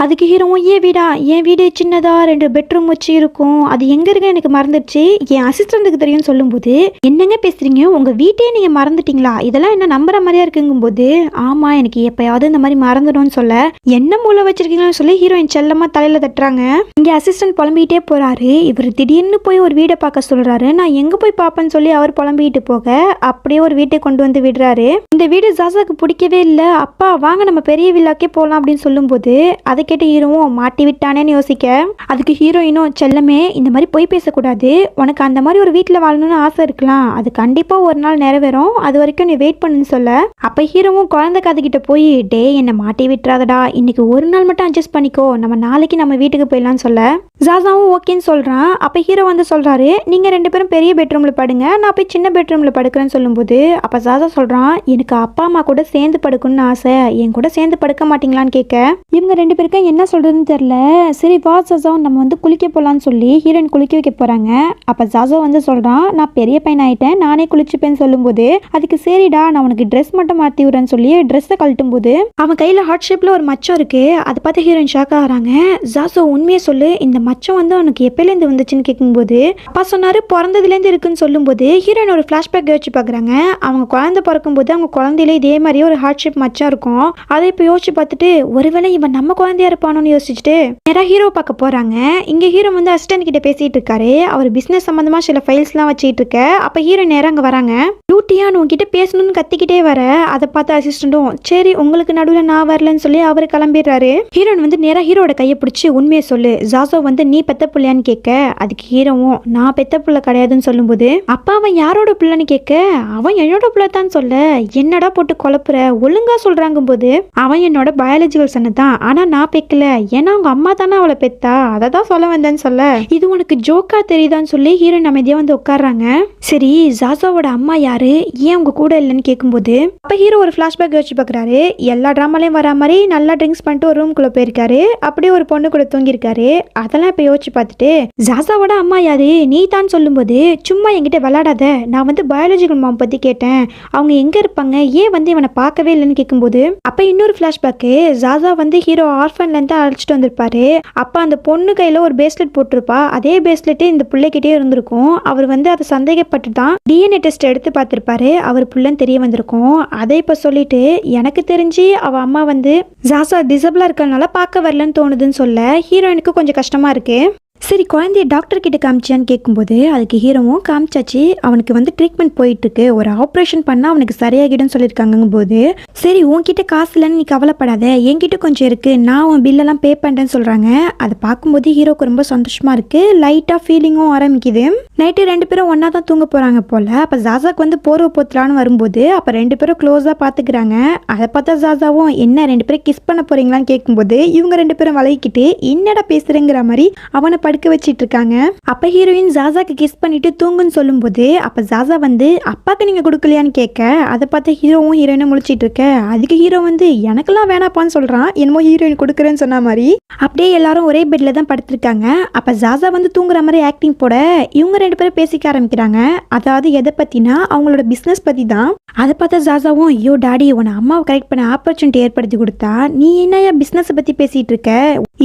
அதுக்கு ஹீரோவும் ஏன் வீடா, என் வீடு சின்னதா 2 பெட்ரூம் வச்சு இருக்கும், அது எங்க இருக்கு எனக்கு மறந்துடுச்சு, என் அசிஸ்டன்ட்டுக்கு தெரியும் சொல்லும்போது, என்னங்க பேசுறீங்க உங்க வீட்டையே நீங்க மறந்துட்டீங்களா, இதெல்லாம் என்ன நம்புற மாதிரியா இருக்குங்கும்போது, ஆமா எனக்கு எப்பயாவது இந்த மாதிரி மறந்துடும்னு சொல்ல, என்ன மூளை வச்சிருக்கீங்கன்னு சொல்லி ஹீரோயின் செல்லமா தலையில தட்டுறாங்க. இங்க அசிஸ்டன்ட் புலம்பிக்கிட்டே போறாரு. இவர் திடீர்னு போய் ஒரு வீடை பார்க்க சொல்றாரு. நான் எங்க போய் பார்ப்பேன்னு சொல்லி அவர் புலம்பிக்கிட்டு போக அப்படியே ஒரு வீட்டை கொண்டு வந்து விடுறாரு. இந்த வீடு ஜாசாக்கு பிடிக்கவே இல்லை. அப்பா வாங்க நம்ம பெரிய வில்லாக்கே போகலாம் அப்படின்னு சொல்லும்போது, அதை கேட்டு ஹீரோவும் மாட்டி விட்டானேன்னு யோசிக்க, அதுக்கு ஹீரோயினும் செல்லமே இந்த மாதிரி போய் பேசக்கூடாது, உனக்கு அந்த மாதிரி ஒரு வீட்டில் வாழணும்னு ஆசை இருக்கலாம், அது கண்டிப்பா ஒரு நாள் நிறைவேறும், அது வரைக்கும் நீ வெயிட் பண்ணுன்னு சொல்ல, அப்ப ஹீரோவும் குழந்தை கதைக்கிட்ட போய் டே என்னை மாட்டி விட்டுறாதடா, இன்னைக்கு ஒரு நாள் மட்டும் அட்ஜஸ்ட் பண்ணிக்கோ, நம்ம நாளைக்கு நம்ம வீட்டுக்கு போயிடலாம்னு சொல்ல, ஜாசாவும் ஓகேன்னு சொல்றான். அப்ப ஹீரோ வந்து சொல்றாரு, நீங்க 2 பேரும் பெரிய பெட்ரூம்ல படுங்க, நான் போய் சின்ன பெட்ரூம்ல படுக்கிறேன்னு சொல்லும்போது, அப்ப ஜாசா சொல்றான், எனக்கு அப்பா அம்மா கூட சேர்ந்து படுக்கணும்னு ஆசை, என் கூட சேர்ந்து படுக்க மாட்டீங்களான்னு கேட்க, இவங்க 2 பேருக்கும் என்ன சொல்றதுன்னு தெரியல. சரி வா ஜாசா நம்ம வந்து குளிக்க போலான்னு சொல்லி ஹீரோயின் குளிக்க வைக்க போறாங்க. அப்ப ஜாசா வந்து சொல்றான், நான் பெரிய பையன் ஆயிட்டேன், நானே குளிச்சுப்பேன்னு சொல்லும்போது, அதுக்கு சரிடா நான் உனக்கு ட்ரெஸ் மட்டும் மாத்தி விடுறேன்னு சொல்லி ட்ரெஸ்ஸை கழட்டும் போது, அவன் கையில ஹார்ட் ஷேப்ல ஒரு மச்சம் இருக்கு. அதை பார்த்து ஹீரோயின் ஷாக் ஆகிறாங்க. ஜாசா உண்மையை சொல்லு, இந்த மச்சம் வந்து அவனுக்கு எப்பயிலேருந்து வந்துச்சுன்னு கேட்கும்போது, அப்பா சொன்னாரு பிறந்ததுலேருந்து இருக்குன்னு சொல்லும்போது, ஹீரோயின் ஒரு ஃபிளாஷ்பேக் யோசிச்சு பார்க்குறாங்க. அவங்க குழந்தை பிறக்கும்போது அவங்க குழந்தையில இதே மாதிரியே ஒரு ஹார்ட் ஷேப் மச்சம் இருக்கும். அதை இப்போ யோசிச்சு பார்த்துட்டு, ஒருவேளை இவன் நம்ம குழந்தையா இருப்பானோன்னு யோசிச்சுட்டு நேராக ஹீரோ பார்க்க போறாங்க. இங்க ஹீரோ வந்து அசிஸ்டன்ட் கிட்ட பேசிட்டு இருக்காரு. அவர் பிசினஸ் சம்பந்தமா சில ஃபைல்ஸ்லாம் வச்சுட்டு இருக்க. அப்ப ஹீரோ நேரம் அங்க வராங்க. டியூட்டியான்னு உங்ககிட்ட பேசணும்னு கத்திக்கிட்டே வர, அதை பார்த்து அசிஸ்டன்ட்டும் சரி உங்களுக்கு நடுவில் நான் வரலன்னு சொல்லி அவர் கிளம்பிடுறாரு. ஹீரோயின் வந்து நேராக ஹீரோட கையை பிடிச்சி உண்மையை சொல்லு, ஜாசோ வந்து நீ பெத்த பிள்ளையான்னு கேட்க, அதுக்கு ஹீரோவும் நான் பெத்த பிள்ளை கிடையாதுன்னு சொல்லும்போது, அப்பா அவன் யாரோட பிள்ளைன்னு கேட்க, அவன் என்னோட பிள்ளை தான் சொல்ல, என்னடா போட்டு குழப்புற, ஒழுங்கா சொல்றாங்கும் போது, அவன் என்னோட பயாலஜிக்கல் சன்னு தான், ஆனா நான் பெக்கல, ஏன்னா அவங்க அம்மா தானே அவளை பெத்தா, அதை தான் சொல்ல வந்தேன்னு சொல்ல, இது உனக்கு ஜோக்கா தெரியுதான்னு சொல்லி ஹீரோயின் அமைதியா வந்து உட்கார்றாங்க. சரி ஜாசோவோட அம்மா யாரு, ஏன் உங்க கூட இல்லைன்னு கேட்கும்போது, அப்ப ஹீரோ ஒரு ஃபிளாஷ்பேக் யோசிச்சு பார்க்குறாரு. எல்லா ட்ராமாலையும் வர மாதிரி நல்லா ட்ரிங்க்ஸ் பண்ணிட்டு ஒரு ரூம்குள்ள போயிருக்காரு. அப்படியே ஒரு பொண்ணு கூட தூங்கியிருக்காரு. அதெல்லாம் இப்போ யோசிச்சு பார்த்துட்டு, ஜாசாவோட அம்மா யாரு நீ தான் சொல்லும்போது, சும்மா என்கிட்ட விளையாடாத, நான் வந்து பயாலஜிக்கல் மாம் பத்தி கேட்டேன், அவங்க எங்க இருப்பாங்க, ஏன் வந்து இவனை பார்க்கவே இல்லைன்னு கேட்கும்போது, அப்ப இன்னொரு ஃபிளாஷ்பேக்கு, ஜாசா வந்து ஹீரோ ஆர்ஃபன்ல இருந்து அழைச்சிட்டு வந்திருப்பாரு. அப்ப அந்த பொண்ணு கையில ஒரு பிரேஸ்லெட் போட்டிருப்பா. அதே பிரேஸ்லெட் இந்த பிள்ளைகிட்டே இருந்திருக்கும். அவர் வந்து அதை சந்தேகப்பட்டு தான் டிஎன்ஏ டெஸ்ட் எடுத்து பார்த்திருப்பாரு. அவர் புள்ளன்னு தெரிய வந்திருக்கும். அதை இப்ப சொல்லிட்டு, எனக்கு தெரிஞ்சு அவ அம்மா வந்து ஜாசா டிசபிளா இருக்கறனால பார்க்க வரலன்னு தோணுதுன்னு சொல்ல, ஹீரோயினுக்கு கொஞ்சம் கஷ்டமா இருக்கு. சரி குழந்தைய டாக்டர் கிட்ட காமிச்சியான்னு கேட்கும்போது, அதுக்கு ஹீரோவும் காமிச்சாச்சு, அவனுக்கு வந்து ட்ரீட்மெண்ட் போயிட்டு இருக்கு, ஒரு ஆப்ரேஷன் பண்ணா அவனுக்கு சரியாகிடும் சொல்லியிருக்காங்க போது, சரி உன்கிட்ட காசு இல்லைன்னு நீ கவலைப்படாத, என்கிட்ட கொஞ்சம் இருக்கு, நான் உன் பில்லெல்லாம் பே பண்ணுறேன்னு சொல்றாங்க. அதை பார்க்கும்போது ஹீரோக்கு ரொம்ப சந்தோஷமா இருக்கு, லைட்டா ஃபீலிங்கும் ஆரம்பிக்குது. நைட்டு 2 பேரும் ஒன்னா தான் தூங்க போறாங்க போல. அப்ப ஜாசாக்கு வந்து போர்வை போத்தலான்னு வரும்போது, அப்ப 2 பேரும் க்ளோஸா பாத்துக்கிறாங்க. அதை பார்த்தா ஜாசாவும் என்ன 2 பேரும் கிஸ் பண்ண போறீங்களான்னு கேட்கும்போது, இவங்க 2 பேரும் வளைக்கிட்டு என்னடா பேசுறேங்கிற மாதிரி அவனை படுக்க வச்சிட்டு இருக்காங்க. அப்ப ஹீரோயின் ஜாசாக்கு கிஸ் பண்ணிட்டு தூங்குன்னு சொல்லும்போது அப்ப ஜாசா வந்து அப்பாக்கு நீங்க கொடுக்கலையான்னு கேட்க அதை பார்த்து ஹீரோவும் ஹீரோயினும் முழிச்சிட்டு இருக்க. அதுக்கு ஹீரோ வந்து எனக்கெல்லாம் வேணாப்பான்னு சொல்றான். என்னமோ ஹீரோயின் கொடுக்குறேன்னு சொன்ன மாதிரி. அப்படியே எல்லாரும் ஒரே பெட்ல தான் படுத்திருக்காங்க. அப்ப ஜாசா வந்து தூங்குற மாதிரி ஆக்டிங் போட இவங்க 2 பேரும் பேசிக்க ஆரம்பிக்கிறாங்க. அதாவது எதை பத்தினா அவங்களோட பிசினஸ் பத்தி தான். அதை பார்த்த ஜாசாவும் ஐயோ டாடி உன அம்மாவை கரெக்ட் பண்ண ஆப்பர்ச்சுனிட்டி ஏற்படுத்தி கொடுத்தா நீ என்னையா பிசினஸ் பத்தி பேசிட்டு இருக்க,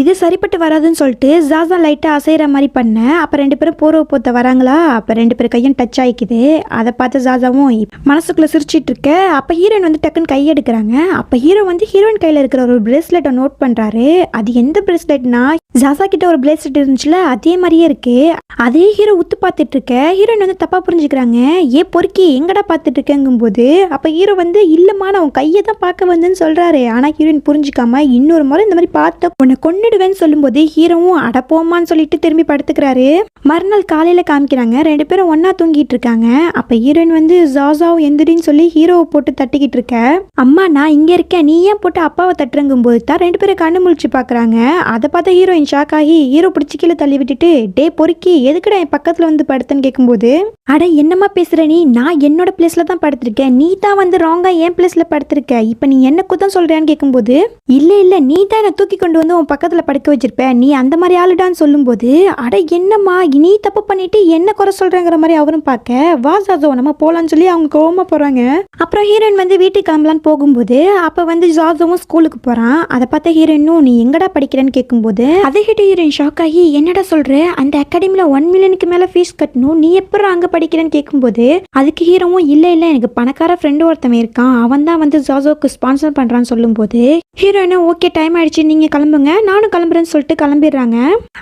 இது சரிப்பட்டு வராதுன்னு சொல்லிட்டு ஜாசா லைட்டா அசைற மாதிரி பண்ண. அப்ப 2 பேரும் போர்வை போத்த வராங்களா. அப்ப 2 பேரும் கையும் டச் ஆயிக்குது. அதை பார்த்து ஜாசாவும் மனசுக்குள்ள சிரிச்சிட்டு இருக்க. அப்ப ஹீரோயின் வந்து டக்குன்னு கை எடுக்கிறாங்க. அப்ப ஹீரோ வந்து ஹீரோயின் கையில இருக்கிற ஒரு பிரேஸ்லெட்டை நோட் பண்றாரு. அது எந்த பிரேஸ்லெட்னா ஜாசா கிட்ட ஒரு பிரேஸ்லெட் இருந்துச்சுல அதே மாதிரியே இருக்கு. அதே ஹீரோ உத்து பார்த்துட்டு இருக்க. ஹீரோயின் வந்து தப்பா புரிஞ்சுக்கிறாங்க. ஏ பொறுக்கி எங்கடா பார்த்துட்டு இருக்கேங்கும் போது அப்ப ஹீரோ வந்து இல்லம்மா நான் உன் கையை தான் பார்க்க வந்தேன்னு சொல்றாரு. ஆனா ஹீரோயின் புரிஞ்சுக்காம இன்னொரு முறை இந்த மாதிரி பார்த்த உன்னை கொன்னுடுவேன்னு சொல்லும் போது ஹீரோவும் அடப்போமான்னு சொல்லிட்டு திரும்பி படுத்துக்கிறாரு. மறுநாள் காலையில காமிக்கிறாங்க. 2 பேரும் ஒன்னா தூங்கிட்டு இருக்காங்க. அப்ப ஹீரோயின் வந்து ஜாசாவும் எந்திரின்னு சொல்லி ஹீரோவை போட்டு தட்டிக்கிட்டு இருக்க. அம்மா நான் இங்க இருக்கேன் நீ ஏன் போட்டு அப்பாவை தட்டுறங்கும் போது தான் 2 பேரும் கண்ணு முழிச்சு பாக்குறாங்க. அதை பார்த்த ஹீரோயின் ஷாக் ஆகி ஹீரோ பிடிச்சி கீழே தள்ளி விட்டுட்டு டே பொறுக்கி எதுக்குடா என் பக்கத்துல வந்து படுத்தன்னு கேட்கும்போது அட என்னம்மா பேசுற நீ, நான் என்னோட பிளேஸ்ல தான் படுத்திருக்கேன், நீ தான் வந்து ராங்கா என் பிளேஸ்ல படுத்திருக்க, இப்ப நீ என்ன குத்தம் சொல்றியான்னு கேட்கும்போது இல்ல நீ தான் என்ன தூக்கி கொண்டு வந்து உன் பக்கத்துல படுக்க வச்சிருப்ப, நீ அந்த மாதிரி ஆளுடான்னு சொல்லும் போது அட என்னம்மா நீ தப்பு பண்ணிட்டு என்ன குறை சொல்றேங்கிற மாதிரி அவரும் பார்க்க வா ஜாசோ நம்ம போலான்னு சொல்லி அவங்க கோவமா போறாங்க. அப்புறம் ஹீரோயின் வந்து வீட்டுக்கு கிளம்பலான்னு போகும்போது அப்ப வந்து ஜாசோவும் ஸ்கூலுக்கு போறான். அதை பார்த்த ஹீரோயினும் நீ எங்கடா படிக்கிறேன்னு கேட்கும்போது அதை கேட்டு ஹீரோயின் ஷாக் ஆகி என்னடா சொல்ற, அந்த அகாடமில 1 மில்லியனுக்கு மேல ஃபீஸ் கட்டணும், நீ எப்ப அங்க படிக்கிறேன்னு கேட்கும்போது அதுக்கு ஹீரோவும் இல்ல எனக்கு பணக்கார ஃப்ரெண்டு ஒருத்தவன் இருக்கான், அவன் தான் வந்து ஜாசோக்கு ஸ்பான்சர் பண்றான்னு சொல்லும் போது ஹீரோயினும் ஓகே டைம் ஆயிடுச்சு நீங்க கிளம்புங்க நானும் கிளம்புறேன்னு சொல்லிட்டு கிளம்பிடுறாங்க.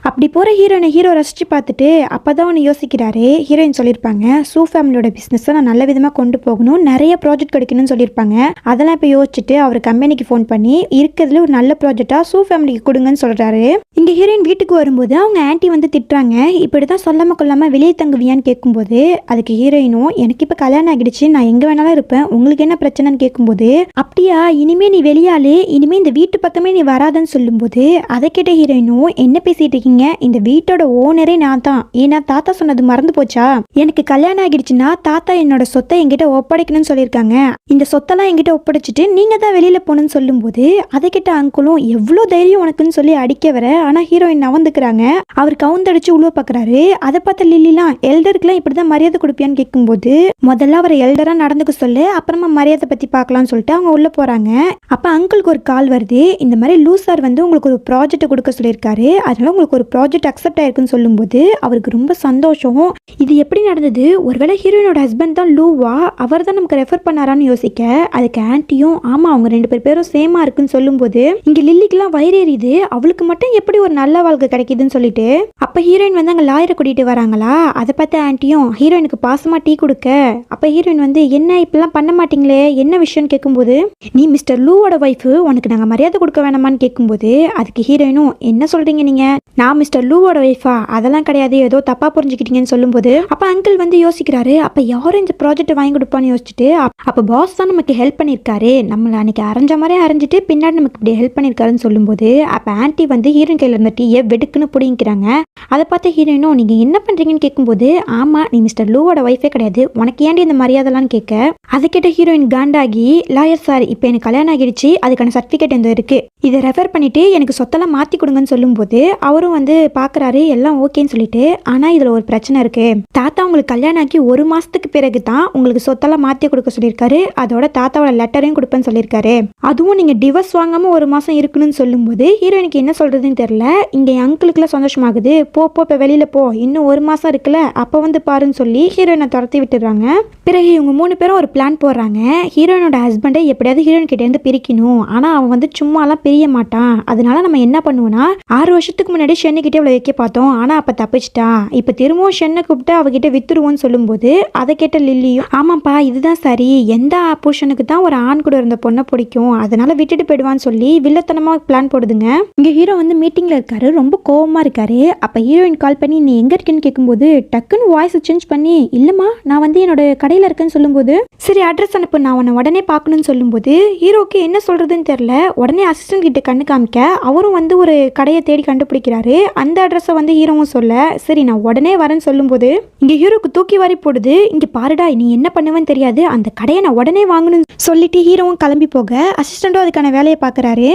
அப்படி போற ஹீரோயினை ஹீரோ ரசிச்சு பார்த்துட்டு அப்பதான் ஒன்று யோசிக்கிறாரு. ஹீரோயின் சொல்லியிருப்பாங்க சூ ஃபேமிலியோட பிசினஸ் நான் நல்ல விதமா கொண்டு போகணும், நிறைய ப்ராஜெக்ட் கிடைக்கணும்னு சொல்லியிருப்பாங்க. அதெல்லாம் இப்ப யோசிச்சுட்டு அவர் கம்பெனிக்கு ஃபோன் பண்ணி இருக்கிறதுல ஒரு நல்ல ப்ராஜெக்டா சூ ஃபேமிலிக்கு கொடுங்கன்னு சொல்றாரு. இங்க ஹீரோயின் வீட்டுக்கு வரும்போது அவங்க ஆன்ட்டி வந்து திட்டுறாங்க, இப்படிதான் சொல்லாம கொள்ளாம வெளியே தங்குவியான்னு கேட்கும்போது அதுக்கு ஹீரோயினும் எனக்கு இப்ப கல்யாணம் ஆகிடுச்சு நான் எங்க வேணாலும் இருப்பேன், உங்களுக்கு என்ன பிரச்சனைன்னு கேட்கும்போது அப்படியா இனிமே நீ வெளியாளு, இனிமே இந்த வீட்டு பக்கமே நீ வராதன்னு சொல்லும்போது அதை கேட்ட ஹீரோயினும் என்ன பேசிட்டு இருக்கீங்க, இந்த வீட்டோட ஓனரே நான் தான், ஏன்னா தாத்தா சொன்னது மறந்து போச்சா, எனக்கு கல்யாணம் ஆகிடுச்சுன்னா தாத்தா என்னோட சொத்தை என்கிட்ட ஒப்படைக்கணும்னு சொல்லியிருக்காங்க, இந்த சொத்தெல்லாம் என்கிட்ட ஒப்படைச்சிட்டு நீங்க தான் வெளியில போகணும்னு சொல்லும்போது அதை கேட்ட அங்குளும் எவ்வளவு தைரியம் உனக்குன்னு சொல்லி அடிக்க வர. ஆனா ஹீரோயின் நவந்துக்கிறாங்க. அவர் கவுந்தடிச்சு உழுவ பாக்குறாரு. அதை பார்த்த லில்லிலாம் எல்டருக்குலாம் இப்படிதான் மரியாதை கொடுப்பியான்னு கேட்கும்போது முதல்ல அவரை எல்டரா நடந்துக்க சொல்லு அப்புறமா மரியாதை பத்தி பார்க்கலாம்னு சொல்லிட்டு அவங்க உள்ள போறாங்க. அப்ப அங்கிளுக்கு ஒரு கால் வருது, இந்த மாதிரி லூசார் வந்து உங்களுக்கு ஒரு ப்ராஜெக்ட் கொடுக்க சொல்லியிருக்காரு, அதனால உங்களுக்கு ஒரு ப்ராஜெக்ட் அக்செப்ட் ஆயிருக்குன்னு சொல்லும்போது அவருக்கு ரொம்ப சந்தோஷம். இது எப்படி நடந்தது, ஒருவேளை ஹீரோயினோட ஹஸ்பண்ட் தான் லூவா, அவர் தான் நமக்கு ரெஃபர் பண்ணாரான்னு யோசிக்க அதுக்கு ஆன்ட்டியும் ஆமா அவங்க 2 பேரும் சேமா இருக்குன்னு சொல்லும்போது இங்க லில்லிக்கெல்லாம் வயிறேறிது, அவளுக்கு மட்டும் எப்படி ஒரு நல்ல வாழ்க்கை கிடைக்குதுன்னு சொல்லிட்டு அப்ப ஹீரோயின் வந்து அங்க லாயரை கூட்டிட்டு வராங்களா. அதை பார்த்த ஆன்ட்டியும் ஹீரோயினுக்கு பாசமா டீ கொடுக்க அப்ப ஹீரோயின் வந்து என்ன இப்பெல்லாம் பண்ண மாட்டீங்களே என்ன விஷயம்னு கேட்கும்போது நீ மிஸ்டர் லூவோட ஒய்ஃபு உனக்கு நாங்க மரியாதை கொடுக்க வேணாமான்னு கேட்கும்போது அதுக்கு ஹீரோயினும் என்ன சொல்றீங்க நீங்க, நான் மிஸ்டர் லூவோட ஒய்ஃபா, அதெல்லாம் கிடையாது ஏதோ தப்பா புரிஞ்சுக்கிட்டீங்கன்னு சொல்லும்போது அப்ப அங்கிள் வந்து யோசிக்கிறாரு, அப்ப யாரும் இந்த ப்ராஜெக்ட் வாங்கி கொடுப்பான்னு யோசிச்சுட்டு அப்ப பாஸ் தான் நமக்கு ஹெல்ப் பண்ணிருக்காரு, நம்மள அன்னைக்கு அரைஞ்ச மாதிரி அரைஞ்சிட்டு பின்னாடி நமக்கு இப்படி ஹெல்ப் பண்ணிருக்காருன்னு சொல்லும்போது அப்ப ஆன்ட்டி வந்து ஹீரோயின் கையில இருந்த டீயை வெடுக்குன்னு பிடிங்கிறாங்க. அதை பார்த்த ஹீரோயினும் நீங்க என்ன பண்றீங்கன்னு கேட்கும்போது ஆமா நீ மிஸ்டர் லூவோட ஒய்ஃபே கிடையாது, உனக்கு ஏன்டி இந்த மரியாதைலாம் கேட்க அதை கேட்ட ஹீரோயின் காண்டாகி லாயர் சார் இப்ப எனக்கு கல்யாணம் ஆகிடுச்சு அதுக்கான சர்டிபிகேட் எந்த இருக்கு, இதை ரெஃபர் பண்ணிட்டு எனக்கு சொத்தெல்லாம் மாத்தி கொடுங்கன்னு சொல்லும்போது அவரும் வந்து பாக்குறாரு எல்லாம் ஓகேன்னு சொல்லிட்டு ஆனா இதுல ஒரு பிரச்சனை இருக்கு, தாத்தா உங்களுக்கு கல்யாணம் ஆகி 1 மாசத்துக்கு பிறகு தான் உங்களுக்கு சொத்தெல்லாம் மாத்தி கொடுக்க சொல்லியிருக்காரு, அதோட தாத்தாவோட லெட்டரையும் கொடுப்பேன்னு சொல்லியிருக்காரு, அதுவும் நீங்க டிவோர்ஸ் வாங்காம 1 மாசம் இருக்கணும்னு சொல்லும்போது ஹீரோயினுக்கு என்ன சொல்றதுன்னு தெரியல. இங்க அங்கிளுக்குலாம் சந்தோஷமாகுது, போ இப்ப வெளியில போ இன்னும் 1 மாசம் இருக்குல்ல அப்ப வந்து பாருன்னு சொல்லி ஹீரோயினை துரத்தி விட்டுறாங்க. பிறகு இவங்க 3 பேரும் ஒரு பிளான் போடுறாங்க, ஹீரோயினோட ஹஸ்பண்டை எப்படியாவது ஹீரோயின் கிட்ட இருந்து பிரிக்கணும், ஆனா அவன் வந்து சும்மாலாம் பிரிய மாட்டான், அதனால நம்ம என்ன பண்ணுவோம்னா 6 வருஷத்துக்கு முன்னாடி ஷென்னு கிட்டே அவளை வைக்க பார்த்தோம் ஆனா அப்ப தப்பிச்சிட்டா, இப்ப திரும்பவும் ஷென்னை கூப்பிட்டு அவகிட்ட வித்துருவோம்னு சொல்லும்போது அதை கேட்ட லில்லியும் ஆமாப்பா இதுதான் சரி, எந்த புருஷனுக்கு தான் ஒரு ஆண் கூட இருந்த பொண்ணை பிடிக்கும் அதனால விட்டுட்டு போயிடுவான்னு சொல்லி வில்லத்தனமா பிளான் போடுதுங்க. இங்க ஹீரோ வந்து மீட்டிங் மீட்டிங்ல இருக்காரு, ரொம்ப கோவமா இருக்காரு. அப்ப ஹீரோயின் கால் பண்ணி நீ எங்க இருக்கேன்னு கேட்கும்போது டக்குன்னு வாய்ஸ் சேஞ்ச் பண்ணி இல்லம்மா நான் வந்து என்னோட கடையில இருக்கேன்னு சொல்லும்போது சரி அட்ரஸ் அனுப்பு நான் உன்னை உடனே பார்க்கணும்னு சொல்லும்போது ஹீரோக்கு என்ன சொல்றதுன்னு தெரியல. உடனே அசிஸ்டன்ட் கிட்ட கண்ணு காமிக்க அவரும் வந்து ஒரு கடையை தேடி கண்டுபிடிக்கிறாரு. அந்த அட்ரஸை வந்து ஹீரோவும் சொல்ல சரி நான் உடனே வரேன்னு சொல்லும்போது இங்க ஹீரோக்கு தூக்கி வாரி போடுது. இங்க பாருடா நீ என்ன பண்ணுவேன்னு தெரியாது, அந்த கடையை நான் உடனே வாங்கணும்னு சொல்லிட்டு ஹீரோவும் கிளம்பி போக அசிஸ்டண்டும் அதுக்கான வேலையை பார்க்குறாரு.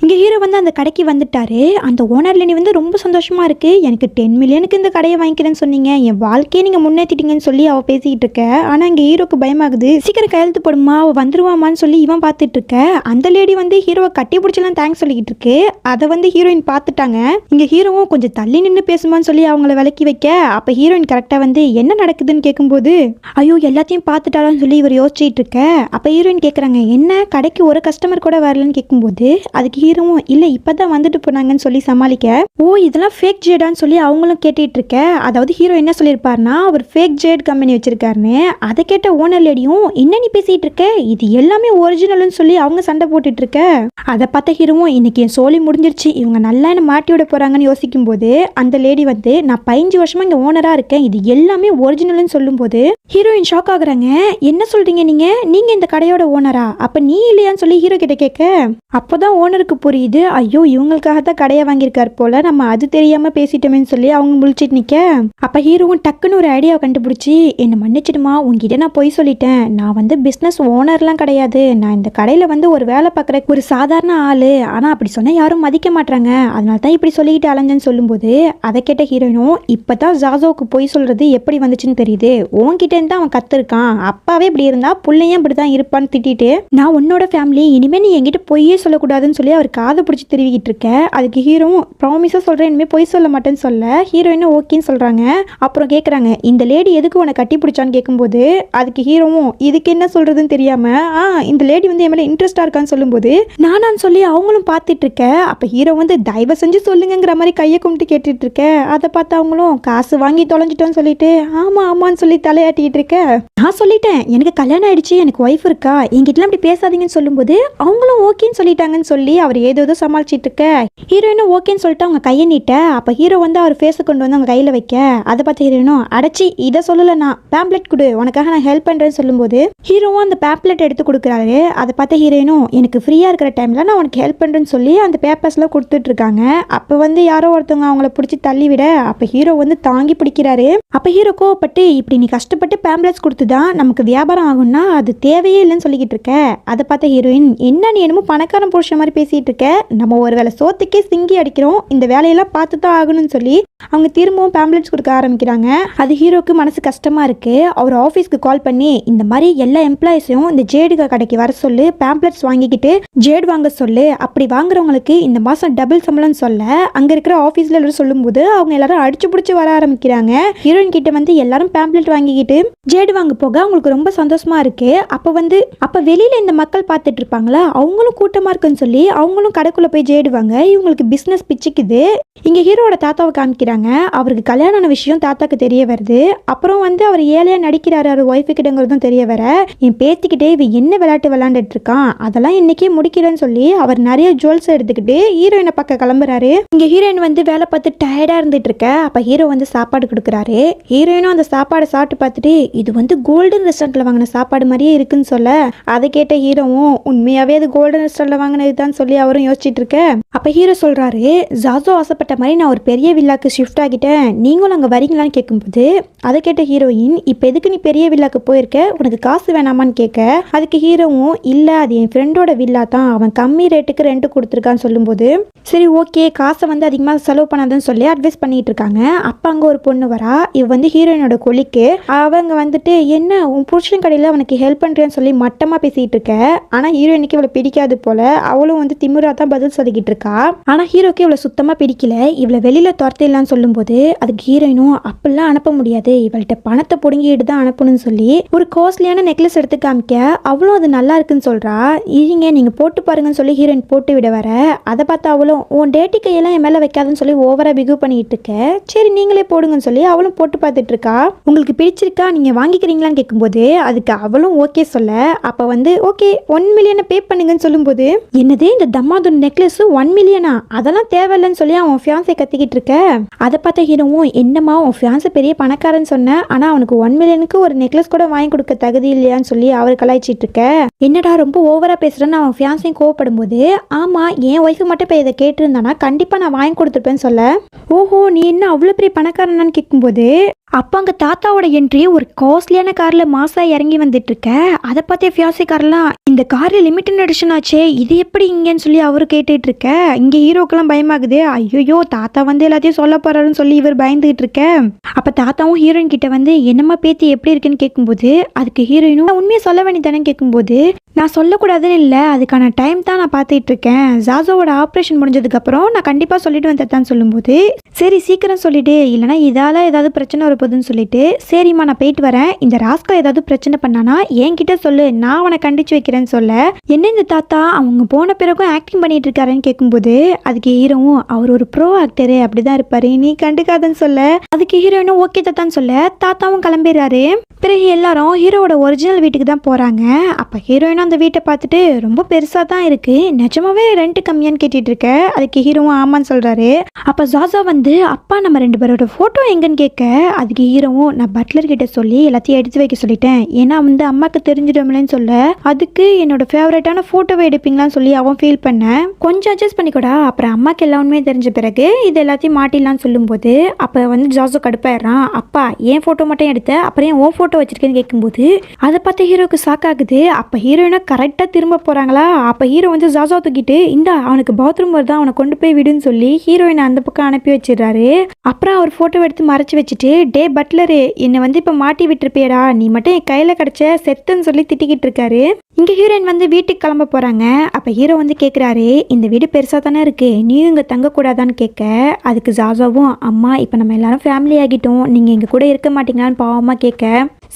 இங்கே ஹீரோ வந்து அந்த கடைக்கு வந்துட்டாரு. அந்த ஓனர் லேடி வந்து ரொம்ப சந்தோஷமா இருக்கு. எனக்கு 10 மில்லியனுக்கு இந்த கடையை வாங்கிக்கிறேன்னு சொன்னீங்க, என் வாழ்க்கையை நீங்க முன்னேற்றிட்டீங்கன்னு சொல்லி அவ பேசிக்கிட்டு இருக்க. ஆனா இங்க ஹீரோக்கு பயமாகுது. சீக்கிரம் கையெழுத்து போடுமா அவ வந்துருவாமான்னு சொல்லி இவன் பார்த்துட்டு இருக்க. அந்த லேடி வந்து ஹீரோவை கட்டி பிடிச்சலாம் தேங்க்ஸ் சொல்லிக்கிட்டு இருக்கு. அதை வந்து ஹீரோயின் பார்த்துட்டாங்க. இங்க ஹீரோவும் கொஞ்சம் தள்ளி நின்று பேசுமான்னு சொல்லி அவங்கள விலக்கி வைக்க அப்ப ஹீரோயின் கரெக்டா வந்து என்ன நடக்குதுன்னு கேட்கும்போது ஐயோ எல்லாத்தையும் பார்த்துட்டாலும் சொல்லி இவர் யோசிச்சுட்டு இருக்க. அப்ப ஹீரோயின் கேட்குறாங்க என்ன கடைக்கு ஒரு கஸ்டமர் கூட வரலன்னு கேட்கும்போது அதுக்கு ஹீரோவும் இல்ல இப்பதான் வந்துட்டு போனாங்கன்னு சொல்லி சமாளிக்க ஓ இதெல்லாம் ஃபேக் ஜேடான்னு சொல்லி அவங்களும் கேட்டுட்டு இருக்க. அதாவது ஹீரோ என்ன சொல்லியிருப்பாருன்னா அவர் ஃபேக் ஜேட் கம்பெனி வச்சிருக்காருன்னு. அதை கேட்ட ஓனர் லேடியும் என்ன நீ பேசிட்டு இருக்க, இது எல்லாமே ஒரிஜினல்னு சொல்லி அவங்க சண்டை போட்டுட்டு இருக்க. அதை பார்த்த ஹீரோவும் இன்னைக்கு என் சோலி முடிஞ்சிருச்சு, இவங்க நல்லா என்ன மாட்டி விட போறாங்கன்னு யோசிக்கும் போது அந்த லேடி வந்து நான் 15 வருஷமா இங்க ஓனரா இருக்கேன், இது எல்லாமே ஒரிஜினல்னு சொல்லும் போது ஹீரோயின் ஷாக் ஆகுறாங்க. என்ன சொல்றீங்க நீங்க இந்த கடையோட ஓனரா, அப்ப நீ இல்லையான்னு சொல்லி ஹீரோ கிட்ட கேட்க அப்போதான் ஓனருக்கு புரியுது ஐயோ இவங்களுக்காக தான் கடையை வாங்கியிருக்காரு போல, நம்ம அது தெரியாம பேசிட்டோமேன்னு சொல்லி அவங்க முழிச்சிட்டு நிக்க. அப்ப ஹீரோவும் டக்குன்னு ஒரு ஐடியாவை கண்டுபிடிச்சி என்ன மன்னிச்சிடுமா உங்ககிட்ட நான் போய் சொல்லிட்டேன், நான் வந்து பிசினஸ் ஓனர்லாம் கிடையாது, நான் இந்த கடையில வந்து ஒரு வேலை பார்க்குற ஒரு சாதாரண ஆளு, ஆனா அப்படி சொன்னா யாரும் மதிக்க மாட்டாங்க, அதனால தான் இப்படி சொல்லிக்கிட்டு அலைஞ்சேன்னு சொல்லும்போது அதை கேட்ட ஹீரோயினும் இப்பதான் ஜாசோவுக்கு போய் சொல்றது எப்படி வந்துச்சுன்னு தெரியுது, உன்கிட்ட இருந்து அவன் கத்துருக்கான், அப்பாவே இப்படி இருந்தா புள்ளையும் இப்படிதான் இருப்பான்னு திட்டிட்டு நான் உன்னோட ஃபேமிலி இனிமே நீ என்கிட்ட பொய்யே சொல்லக்கூடாதுன்னு சொல்லி அவர் காதை பிடிச்சி திருவிக்கிட்டு இருக்க. அதுக்கு ஹீரோவும் ப்ராமிஸா சொல்றேன் இனிமே பொய் சொல்ல மாட்டேன்னு சொல்ல ஹீரோயினும் ஓகேன்னு சொல்றாங்க. அப்புறம் கேட்குறாங்க இந்த லேடி எதுக்கு உன்னை கட்டி பிடிச்சான்னு கேட்கும்போது அதுக்கு ஹீரோவும் இதுக்கு என்ன சொல்றதுன்னு தெரியாம இந்த லேடி வந்து என் மேல இன்ட்ரெஸ்டா இருக்கான்னு சொல்லும்போது நானான்னு சொல்லி அவங்களும் பார்த்துட்டு இருக்க. அப்ப ஹீரோ வந்து தயவு செஞ்சு சொல்லுங்கிற மாதிரி கையை கும்பிட்டு கேட்டுட்டு இருக்க. அதை பார்த்து அவங்களும் காசு வாங்கி தொலைஞ்சிட்டோன்னு சொல்லிட்டு ஆமா ஆமான்னு சொல்லி தலையாட்டிட்டு இருக்க. நான் சொல்லிட்டேன் எனக்கு கல்யாணம் ஆயிடுச்சு, எனக்கு ஒய்ஃப் இருக்கா, என்கிட்ட அப்படி பேசாதீங்கன்னு சொல்லும்போது அவங்களும் ஓகேன்னு சொல்லிட்டாங்கன்னு சொல்லி அவர் ஏதோ சமாளிச்சிட்டு இருக்க. ஹீரோயினும் ஓகேன்னு சொல்லிட்டு அவங்க கையை நீட்ட. அப்ப ஹீரோ வந்து அவர் ஃபேஸை கொண்டு வந்து அவங்க கையில வைக்க அதை பார்த்து ஹீரோயினும் அடைச்சி இதை சொல்லல நான் பேம்ப்ளெட் கொடு உனக்காக நான் ஹெல்ப் பண்றேன்னு சொல்லும்போது ஹீரோவும் அந்த பேம்ப்ளெட் எடுத்து கொடுக்குறாரு. அதை பார்த்து ஹீரோயினும் எனக்கு ஃப்ரீயா இருக்கிற டைம்ல நான் உனக்கு ஹெல்ப் பண்றேன்னு சொல்லி அந்த பேப்பர்ஸ் எல்லாம் கொடுத்துட்டு இருக்காங்க. அப்ப வந்து யாரோ ஒருத்தவங்க அவங்கள பிடிச்சி தள்ளி விட அப்ப ஹீரோ வந்து தாங்கி பிடிக்கிறாரு. அப்ப ஹீரோ கோவப்பட்டு இப்படி நீ கஷ்டப்பட்டு பேம்ப்ளெட்ஸ் கொடுத்துதான் நமக்கு வியாபாரம் ஆகும்னா அது தேவையே இல்லைன்னு சொல்லிக்கிட்டு இருக்க. அதை பார்த்த ஹீரோயின் என்ன நீ என்னமோ பணக்காரன் புருஷன் மாதிரி பேசிட்டு இருக்க, நம்ம ஒரு வேலை சோத்துக்கே சிங்கி அடிக்கிறோம், இந்த வேலையெல்லாம் பார்த்து தான் ஆகணும்னு சொல்லி அவங்க திரும்பவும் பேம்ப்ளெட்ஸ் கொடுக்க ஆரம்பிக்கிறாங்க. அது ஹீரோக்கு மனசு கஷ்டமா இருக்கு. அவர் ஆஃபீஸ்க்கு கால் பண்ணி இந்த மாதிரி எல்லா எம்ப்ளாயிஸையும் இந்த ஜேடு கடைக்கு வர சொல்லு, பேம்ப்ளெட்ஸ் வாங்கிக்கிட்டு ஜேடு வாங்க சொல்லு, அப்படி வாங்குறவங்களுக்கு இந்த மாசம் டபுள் சம்பளம் சொல்ல அங்க இருக்கிற ஆஃபீஸ்ல எல்லாரும் சொல்லும்போது அவங்க எல்லாரும் அடிச்சு பிடிச்சி வர ஆரம்பிக்கிறாங்க. ஹீரோயின் கிட்ட வந்து எல்லாரும் பேம்ப்ளெட் வாங்கிக்கிட்டு ஜேடு வாங்க போக அவங்களுக்கு ரொம்ப சந்தோஷமா இருக்கு. அப்ப வெளியில இந்த மக்கள் பார்த்துட்டு இருப்பாங்களா அவங்களும் கூட்டமா இருக்குன்னு சொல்லி அவங்களும் கடைக்குள்ள போய் ஜேடுவாங்க. இவங்களுக்கு பிசினஸ் பிச்சுக்குது. இங்க ஹீரோட தாத்தாவை காமிக்கிறாங்க. அவருக்கு கல்யாணம் ஆன விஷயம் தாத்தாக்கு தெரிய வருது. அப்புறம் வந்து அவர் ஏழையா நடிக்கிறாரு அவர் ஒய்ஃபு கிட்டங்கிறதும் தெரிய வர என் பேத்திக்கிட்டே இவ என்ன விளையாட்டு விளையாண்டுட்டு இருக்கான் அதெல்லாம் இன்னைக்கே முடிக்கிறேன்னு சொல்லி அவர் நிறைய ஜுவல்ஸ் எடுத்துக்கிட்டு ஹீரோயினை பக்கம் கிளம்புறாரு. இங்க ஹீரோயின் வந்து வேலை பார்த்து டயர்டா இருந்துட்டு இருக்க. அப்ப ஹீரோ வந்து சாப்பாடு கொடுக்குறாரு. ஹீரோயினும் அந்த சாப்பாடை சாப்பிட்டு பார்த்துட்டு இது வந்து கோல்டன் ரெஸ்டாரண்ட்ல வாங்கின சாப்பாடு மாதிரியே இருக்குன்னு சொல்ல அதை கேட்ட ஹீரோவும் உண்மையாவே அது கோல்டன் ரெஸ்டாரண்ட்ல வாங்கினது தான் சொல்லி அவரும் யோசிச்சுட்டு இருக்க. அப்ப ஹீரோ சொல்றாரு ஜாசோ ஆசைப்பட்ட மாதிரி நான் ஒரு பெரிய வில்லாக்கு ஷிஃப்ட் ஆகிட்டேன், நீங்களும் அங்க வரீங்களான்னு கேட்கும்போது அதை கேட்ட ஹீரோயின் இப்ப எதுக்கு நீ பெரிய வில்லாக்கு போயிருக்க, உனக்கு காசு வேணாமான்னு கேட்க அதுக்கு ஹீரோவும் இல்ல அது என் ஃப்ரெண்டோட வில்லா தான், அவன் கம்மி ரேட்டுக்கு ரெண்ட் கொடுத்துருக்கான்னு சொல்லும்போது சரி ஓகே காசை வந்து அதிகமாக செலவு பண்ணாதுன்னு சொல்லி அட்வைஸ் பண்ணிட்டு இருக்காங்க. அப்ப அங்க ஒரு பொண்ணு வரா. இவ வந்து ஹீரோயினோட கொலிக்கு. அவங்க வந்துட்டு என்ன உன் புருஷன் கடையில் அவனுக்கு ஹெல்ப் பண்றேன்னு சொல்லி மட்டமா பேசிட்டு இருக்க. ஆனா ஹீரோயினுக்கு இவளை பிடிக்காது போல. அவளும் வந்து திமிரா தான் பதில் சொல்லிக்கிட்டு இருக்கா. ஆனா ஹீரோக்கு இவளை சுத்தமா பிடிக்கல. இவளை வெளியில துரத்திடலான்னு சொல்லும்போது அதுக்கு ஹீரோயினும் அப்படிலாம் அனுப்ப முடியாது, இவள்கிட்ட பணத்தை பிடுங்கிட்டு தான் அனுப்பணும்னு சொல்லி ஒரு காஸ்ட்லியான நெக்லஸ் எடுத்து காமிக்க அவளும் அது நல்லா இருக்குன்னு சொல்றா. இருங்க நீங்க போட்டு பாருங்கன்னு சொல்லி ஹீரோயின் போட்டு விட வர அதை பார்த்து அவளும் உன் டேட்டி கையெல்லாம் என் மேல வைக்காதுன்னு சொல்லி ஓவரா பிகு பண்ணிட்டு இருக்க. சரி நீங்களே போடுங்கன்னு சொல்லி அவளும் போட்டு பார்த்துட்டு இருக்கா. உங்களுக்கு பிடிச்சிருக்கா நீங்க வாங்கிக்கிறீங்களான்னு கேட்கும்போது அதுக்கு அவளும் ஓகே சொல்ல அப்ப வந்து ஓகே 1 மில்லியனை பே பண்ணுங்கன்னு சொல்லும்போது என்னது இந்த தம்மாதுன் நெக்லஸ் 1 மில்லியனா, அதெல்லாம் தேவையில்லைன்னு சொல்லி அவன் ஃபியான்ஸை கத்திக்கிட்டு இருக்க. அதை பார்த்த ஹீரோவும், என்னம்மா உன் ஃபியான்ஸை பெரிய பணக்காரன்னு சொன்ன, ஆனா அவனுக்கு 1 மில்லியனுக்கு ஒரு நெக்லஸ் கூட வாங்கி கொடுக்க தகுதி இல்லையான்னு சொல்லி அவர் கலாய்ச்சிட்டு இருக்க. என்னடா ரொம்ப ஓவரா பேசுறேன்னு அவன் ஃபியான்ஸையும் கோவப்படும் போது, ஆமா என் ஒய்ஃபு மட்டும் இப்போ இதை கேட்டிருந்தானா கண்டிப்பா நான் வாங்கி கொடுத்துருப்பேன்னு சொல்ல. ஓஹோ நீ என்ன அவ்வளோ பெரிய பணக்காரனான்னு கேட்கும்போது, அப்போ அங்கே தாத்தாவோட என்ட்ரி ஒரு காஸ்ட்லியான காரில் மாசா இறங்கி வந்துட்டு இருக்க. அதை பார்த்தே ஃபியான்சி கார்லாம், இந்த கார் லிமிட்டட் எடிஷன் ஆச்சே, இது எப்படி இங்கேன்னு சொல்லி அவரு கேட்டுட்டு இருக்க. இங்கே ஹீரோக்கெல்லாம் பயமாகுது. ஐயோ தாத்தா வந்து எல்லாத்தையும் சொல்ல போறாருன்னு சொல்லி இவர் பயந்துகிட்டு இருக்க. அப்போ தாத்தாவும் ஹீரோயின் கிட்ட வந்து, என்னம்மா பேத்தி எப்படி இருக்குன்னு கேட்கும்போது, அதுக்கு ஹீரோயினும் உண்மையை சொல்ல வேண்டியதானே கேட்கும்போது, நான் சொல்லக்கூடாதுன்னு இல்லை, அதுக்கான டைம் தான் நான் பார்த்துட்டு இருக்கேன். ஜாசோவோட ஆப்ரேஷன் முடிஞ்சதுக்கப்புறம் நான் கண்டிப்பாக சொல்லிட்டு வந்தேன் சொல்லும்போது, சரி சீக்கிரம் சொல்லிட்டு, இல்லைனா இதால் ஏதாவது பிரச்சனை வரப்போகுதுன்னு சொல்லிட்டு, சரிம்மா நான் போயிட்டு வரேன், இந்த ராஸ்கல் ஏதாவது பிரச்சனை பண்ணானா என்கிட்ட சொல்லு, நான் அவனை கண்டிச்சு வைக்கிறேன்னு சொல்ல. என்ன இந்த தாத்தா அவங்க போன பிறகும் ஆக்டிங் பண்ணிட்டு இருக்காருன்னு கேட்கும்போது, அதுக்கு ஹீரோவும், அவர் ஒரு ப்ரோ ஆக்டரு அப்படிதான் இருப்பாரு, நீ கண்டுக்காதன்னு சொல்ல. அதுக்கு ஹீரோயினும் ஓகே தாத்தான்னு சொல்ல, தாத்தாவும் கிளம்பிடுறாரு. பிறகு எல்லாரும் ஹீரோவோட ஒரிஜினல் வீட்டுக்கு தான் போறாங்க. அப்ப ஹீரோயினும் அந்த வீட்டை பார்த்துட்டு, ரொம்ப பெருசா தான் இருக்கு, நிஜமாவே ரெண்ட் கம்மியான்னு கேட்டுட்டு இருக்க. அதுக்கு ஹீரோவும் ஆமான்னு சொல்றாரு. அப்ப ஜாசா வந்து, அப்பா நம்ம 2 பேரோட போட்டோ எங்கன்னு கேட்க. அதுக்கு ஹீரோவும், நான் பட்லர் கிட்ட சொல்லி எல்லாத்தையும் எடுத்து வைக்க சொல்லிட்டேன், ஏன்னா வந்து அம்மாக்கு தெரிஞ்சிடும்லன்னு சொல்ல. அதுக்கு என்னோட ஃபேவரட்டான போட்டோவை எடுப்பீங்களான்னு சொல்லி அவன் ஃபீல் பண்ண. கொஞ்சம் அட்ஜஸ்ட் பண்ணிக்கூடா, அப்புறம் அம்மாக்கு எல்லா உண்மையும் தெரிஞ்ச பிறகு இது எல்லாத்தையும் மாட்டிடலான்னு சொல்லும்போது, அப்ப வந்து ஜாசோ கடுப்பாயிடுறான். அப்பா என் போட்டோ மட்டும் எடுத்த, அப்புறம் ஓ போட்டோ வச்சிருக்கேன்னு கேட்கும்போது, அதை பார்த்து ஹீரோக்கு ஷாக் ஆகுது. அப்ப ஹீரோயினா கரெக்டா திரும்ப போறாங்களா. அப்ப ஹீரோ வந்து ஜாசா தூக்கிட்டு, இந்தா அவனுக்கு பாத்ரூம் வருதா, அவனை கொண்டு போய் விடுன்னு சொல்லி ஹீரோயினை அந்த பக்கம் அனுப்பி வச்சிடறாரு. அப்புறம் அவர் போட்டோ எடுத்து மறைச்சு வச்சுட்டு, டே பட்லரு என்னை வந்து இப்ப மாட்டி விட்டுருப்பியடா, நீ மட்டும் என் கையில கிடைச்ச செத்துன்னு சொல்லி திட்டிக்கிட்டு இருக்காரு. இங்க ஹீரோயின் வந்து வீட்டுக்கு கிளம்ப போறாங்க. அப்ப ஹீரோ வந்து கேக்குறாரு, இந்த வீடு பெருசா தானே இருக்கு, நீயும் இங்க தங்க கூடாதான்னு கேட்க. அதுக்கு ஜாசாவும், அம்மா இப்ப நம்ம எல்லாரும் ஃபேமிலி ஆகிட்டோம், நீங்க எங்க கூட இருக்க மாட்டீங்களான்னு பாவமா கேட்க.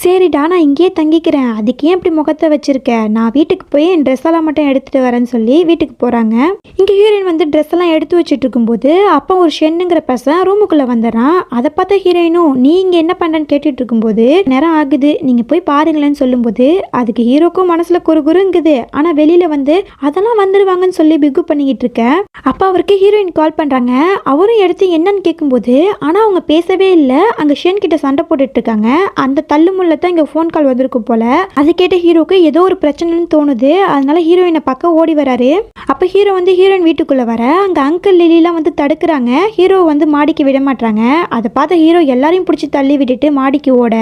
சரிடா நான் இங்கேயே தங்கிக்கிறேன், அதுக்கு ஏன் இப்படி முகத்தை வச்சிருக்க, நான் வீட்டுக்கு போய் என் ட்ரெஸ் எல்லாம் மட்டும் எடுத்துட்டு வரேன்னு சொல்லி வீட்டுக்கு போறாங்க. இங்க ஹீரோயின் வந்து ட்ரெஸ் எல்லாம் எடுத்து வச்சுட்டு இருக்கும்போது, அப்ப ஒரு ஷென்னுங்கிற பசன் ரூமுக்குள்ள வந்துடுறான். அதை பார்த்த ஹீரோயினும், நீ இங்க என்ன பண்றன்னு கேட்டுட்டு இருக்கும்போது, நேரம் ஆகுது நீங்க போய் பாருங்களேன்னு சொல்லும்போது, அதுக்கு ஹீரோக்கும் மனசுல குறுகுறுங்குது. ஆனா வெளியில வந்து அதெல்லாம் வந்துடுவாங்கன்னு சொல்லி பிகு பண்ணிக்கிட்டு இருக்க. அப்ப அவருக்கு ஹீரோயின் கால் பண்றாங்க. அவரும் எடுத்து என்னன்னு கேட்கும்போது, ஆனா அவங்க பேசவே இல்லை, அங்க ஷென் கிட்ட சண்டை போட்டுட்டு இருக்காங்க. அந்த தள்ளுமுள்ள தான் இங்க ஃபோன் கால் வந்திருக்கும் போல. அது கேட்ட ஹீரோக்கு ஏதோ ஒரு பிரச்சனைன்னு தோணுது. அதனால ஹீரோயினை பக்கம் ஓடி வராரு. அப்ப ஹீரோ வந்து ஹீரோயின் வீட்டுக்குள்ள வர, அங்க அங்கிள் லிலிலாம் வந்து தடுக்கிறாங்க. ஹீரோ வந்து மாடிக்கு விட மாட்டாங்க. அதை பார்த்த ஹீரோ எல்லாரையும் பிடிச்சி தள்ளி விட்டுட்டு மாடிக்கு ஓட.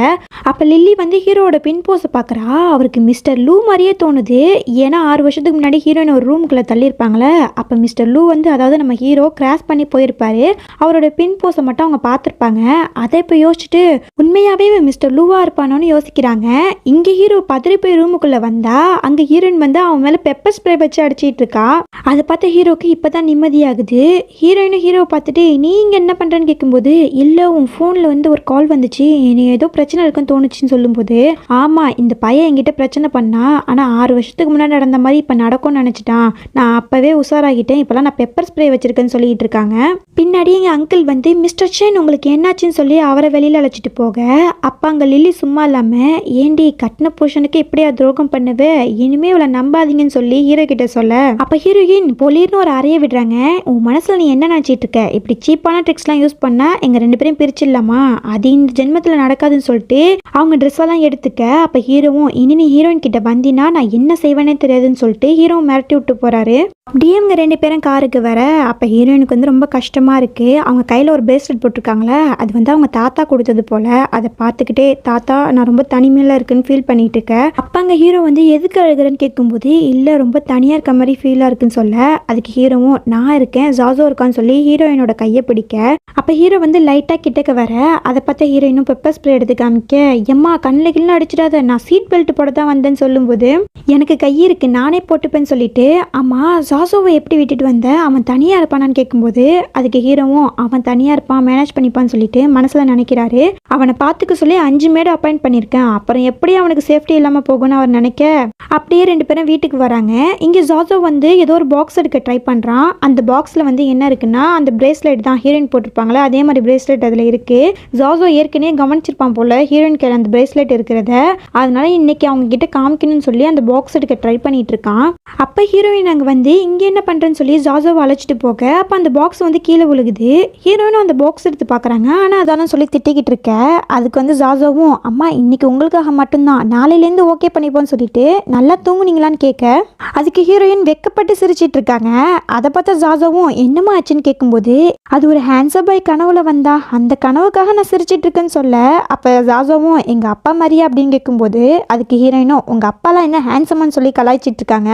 அப்ப லில்லி வந்து ஹீரோட பின் போஸை பாக்குறா. அவருக்கு மிஸ்டர் லூ மாதிரியே தோணுது. ஏன்னா 6 வருஷத்துக்கு முன்னாடி ஹீரோயின் ஒரு ரூமுக்குள்ள தள்ளியிருப்பாங்களே, அப்ப மிஸ்டர் லூ வந்து, அதாவது நம்ம ஹீரோ கிராஸ் பண்ணி போயிருப்பாரு, அவரோட பின் போஸை மட்டும் அவங்க பார்த்துருப்பாங்க. அதை இப்ப யோசிச்சுட்டு, உண்மையாவே மிஸ்டர் லூவா இருப்பானோன்னு யோசிக்கிறாங்க. இங்க ஹீரோ பதறி போய் ரூமுக்குள்ள வந்தா, அங்க ஹீரோயின் வந்து அவன் மேல பெப்பர் ஸ்ப்ரே வச்சு அடிச்சிட்டு இருக்கா. அதை பார்த்த ஹீரோக்கு இப்பதான் நிம்மதியாகுது. ஹீரோயினும் ஹீரோ பார்த்துட்டு, நீ இங்க என்ன பண்றேன்னு கேட்கும்போது, இல்ல உன் போன்ல வந்து ஒரு கால் வந்துச்சு, நீ ஏதோ பிரச்சனை இருக்குன்னு தோணுச்சுன்னு சொல்லும்போது, ஆமா இந்த பையன் என்கிட்ட பிரச்சனை பண்ணா, ஆனா 6 வருஷத்துக்கு முன்னாடி நடந்த மாதிரி இப்ப நடக்கும்னு நினைச்சிட்டான், நான் அப்பவே உஷாராகிட்டேன், இப்பெல்லாம் நான் பெப்பர் ஸ்ப்ரே வச்சிருக்கேன்னு சொல்லிட்டு இருக்காங்க. பின்னாடி எங்க அங்கிள் வந்து, மிஸ்டர் ஷென் உங்களுக்கு என்னாச்சுன்னு சொல்லி அவரை வெளியில அழைச்சிட்டு போக. அப்ப அங்க லில்லி சும்மா இல்லாம, ஏண்டி கட்டின புருஷனுக்கு இப்படியா துரோகம் பண்ணுவே, இனிமே இவளை நம்பாதீங்கன்னு சொல்லி ஹீரோ கிட்ட சொல்ல. அப்ப ஹீரோயின் பொலிர்னு ஒரு அறைய விடுறாங்க. உன் மனசுல நீ என்ன நினைச்சிட்டு இருக்க, இப்படி சீப்பான ட்ரிக்ஸ் எல்லாம் யூஸ் பண்ணா எங்க 2 பேரும் பிரிச்சிடலாமா, அது இந்த ஜென்மத்துல நடக்காதுன்னு சொல்லிட்டு அவங்க ட்ரெஸ் எல்லாம் எடுத்துக்க. அப்ப ஹீரோவும், இனி நீ ஹீரோயின் கிட்ட வந்தினா நான் என்ன செய்வேனே தெரியாதுன்னு சொல்லிட்டு ஹீரோ மிரட்டி விட்டு போறாரு. அப்படியே அவங்க 2 பேரும் காருக்கு வர. அப்ப ஹீரோயினுக்கு வந்து ரொம்ப கஷ்டமா இருக்கு. அவங்க கையில ஒரு பிரேஸ்லெட் போட்டிருக்காங்களே, அது வந்து அவங்க தாத்தா கொடுத்தது போல. அதை பார்த்துக்கிட்டே, தாத்தா நான் ரொம்ப தனிமையில இருக்குன்னு ஃபீல் பண்ணிட்டு இருக்கேன். அப்ப அங்க ஹீரோ வந்து எதுக்கு அழுகிறேன்னு கேட்கும்போது, இல்ல ரொம்ப தனியா இருக்க மாதிரி ஃபீலா இருக்குன்னு சொல்ல. அதுக்கு ஹீரோவும், நான் இருக்கேன் ஜாசோ இருக்கான்னு சொல்லி ஹீரோயினோட கையை பிடிக்க. அப்ப ஹீரோ வந்து லைட்டா கிட்டக்க வர. அதை பார்த்த ஹீரோயினும் பெப்பர் ஸ்ப்ரே எடுத்து காமிக்க, எம்மா கண்ணில் கிள்ள அடிச்சிடாத, நான் சீட் பெல்ட் போட தான் வந்தேன்னு சொல்லும்போது, எனக்கு கை இருக்கு நானே போட்டுப்பேன்னு சொல்லிட்டு, ஆமா ஜாசோவை எப்படி விட்டுட்டு வந்த, அவன் தனியா இருப்பானான்னு கேட்கும்போது, அதுக்கு ஹீரோவும், அவன் தனியா இருப்பான் மேனேஜ் பண்ணிப்பான்னு சொல்லிட்டு மனசுல நினைக்கிறாரு. அவனை பார்த்துக்க சொல்லி 5 மேடு அப்பாயிண்ட் பண்ணியிருக்கேன், அப்புறம் எப்படி அவனுக்கு சேஃப்டி இல்லாம போகும்னு அவர் நினைக்க. அப்படியே 2 பேரும் வீட்டுக்கு வராங்க. இங்க ஜாசோ வந்து ஏதோ ஒரு பாக்ஸ் எடுக்க ட்ரை பண்றான். அந்த பாக்ஸ்ல வந்து என்ன இருக்குன்னா, அந்த பிரேஸ்லெட் தான் ஹீரோயின் போட்டிருப்பாங்களே அதே மாதிரி பிரேஸ்லெட் அதுல இருக்கு. ஜாசோ ஏற்கனவே கவனிச்சிருப்பான் போல ஹீரோயின் கையில அந்த பிரேஸ்லெட் இருக்கிறத. அதனால இன்னைக்கு அவங்க கிட்ட காமிக்கணும்னு சொல்லி அந்த பாக்ஸ் எடுக்க ட்ரை பண்ணிட்டு இருக்கான். அப்ப ஹீரோயின் அங்க வந்து, இங்கே என்ன பண்ணுறேன்னு சொல்லி ஜாசோவை அழைச்சிட்டு போக அப்போ அந்த பாக்ஸ் வந்து கீழே விழுகுது. ஹீரோயினும் அந்த பாக்ஸ் எடுத்து பார்க்குறாங்க. ஆனால் அதான சொல்லி திட்டிக்கிட்டு இருக்க. அதுக்கு வந்து ஜாசோவும் அம்மா இன்னைக்கு உங்களுக்காக மட்டும்தான், நாளையிலேருந்து ஓகே பண்ணிப்போன்னு சொல்லிட்டு நல்லா தூங்குனீங்களான்னு கேட்க அதுக்கு ஹீரோயின் வெக்கப்பட்டு சிரிச்சிட்டு இருக்காங்க. அதை பார்த்தா ஜாசோவும் என்னம்மா ஆச்சுன்னு கேட்கும்போது அது ஒரு ஹேண்ட்ஸம் பாய் கனவுல வந்தா அந்த கனவுக்காக நான் சிரிச்சிட்டு இருக்கேன்னு சொல்ல அப்போ ஜாசோவும் எங்கள் அப்பா மாதிரியா அப்படின்னு கேட்கும்போது அதுக்கு ஹீரோயினும் உங்கள் அப்பாலாம் என்ன ஹேண்ட்ஸமான்னு சொல்லி கலாய்ச்சிட்டு இருக்காங்க.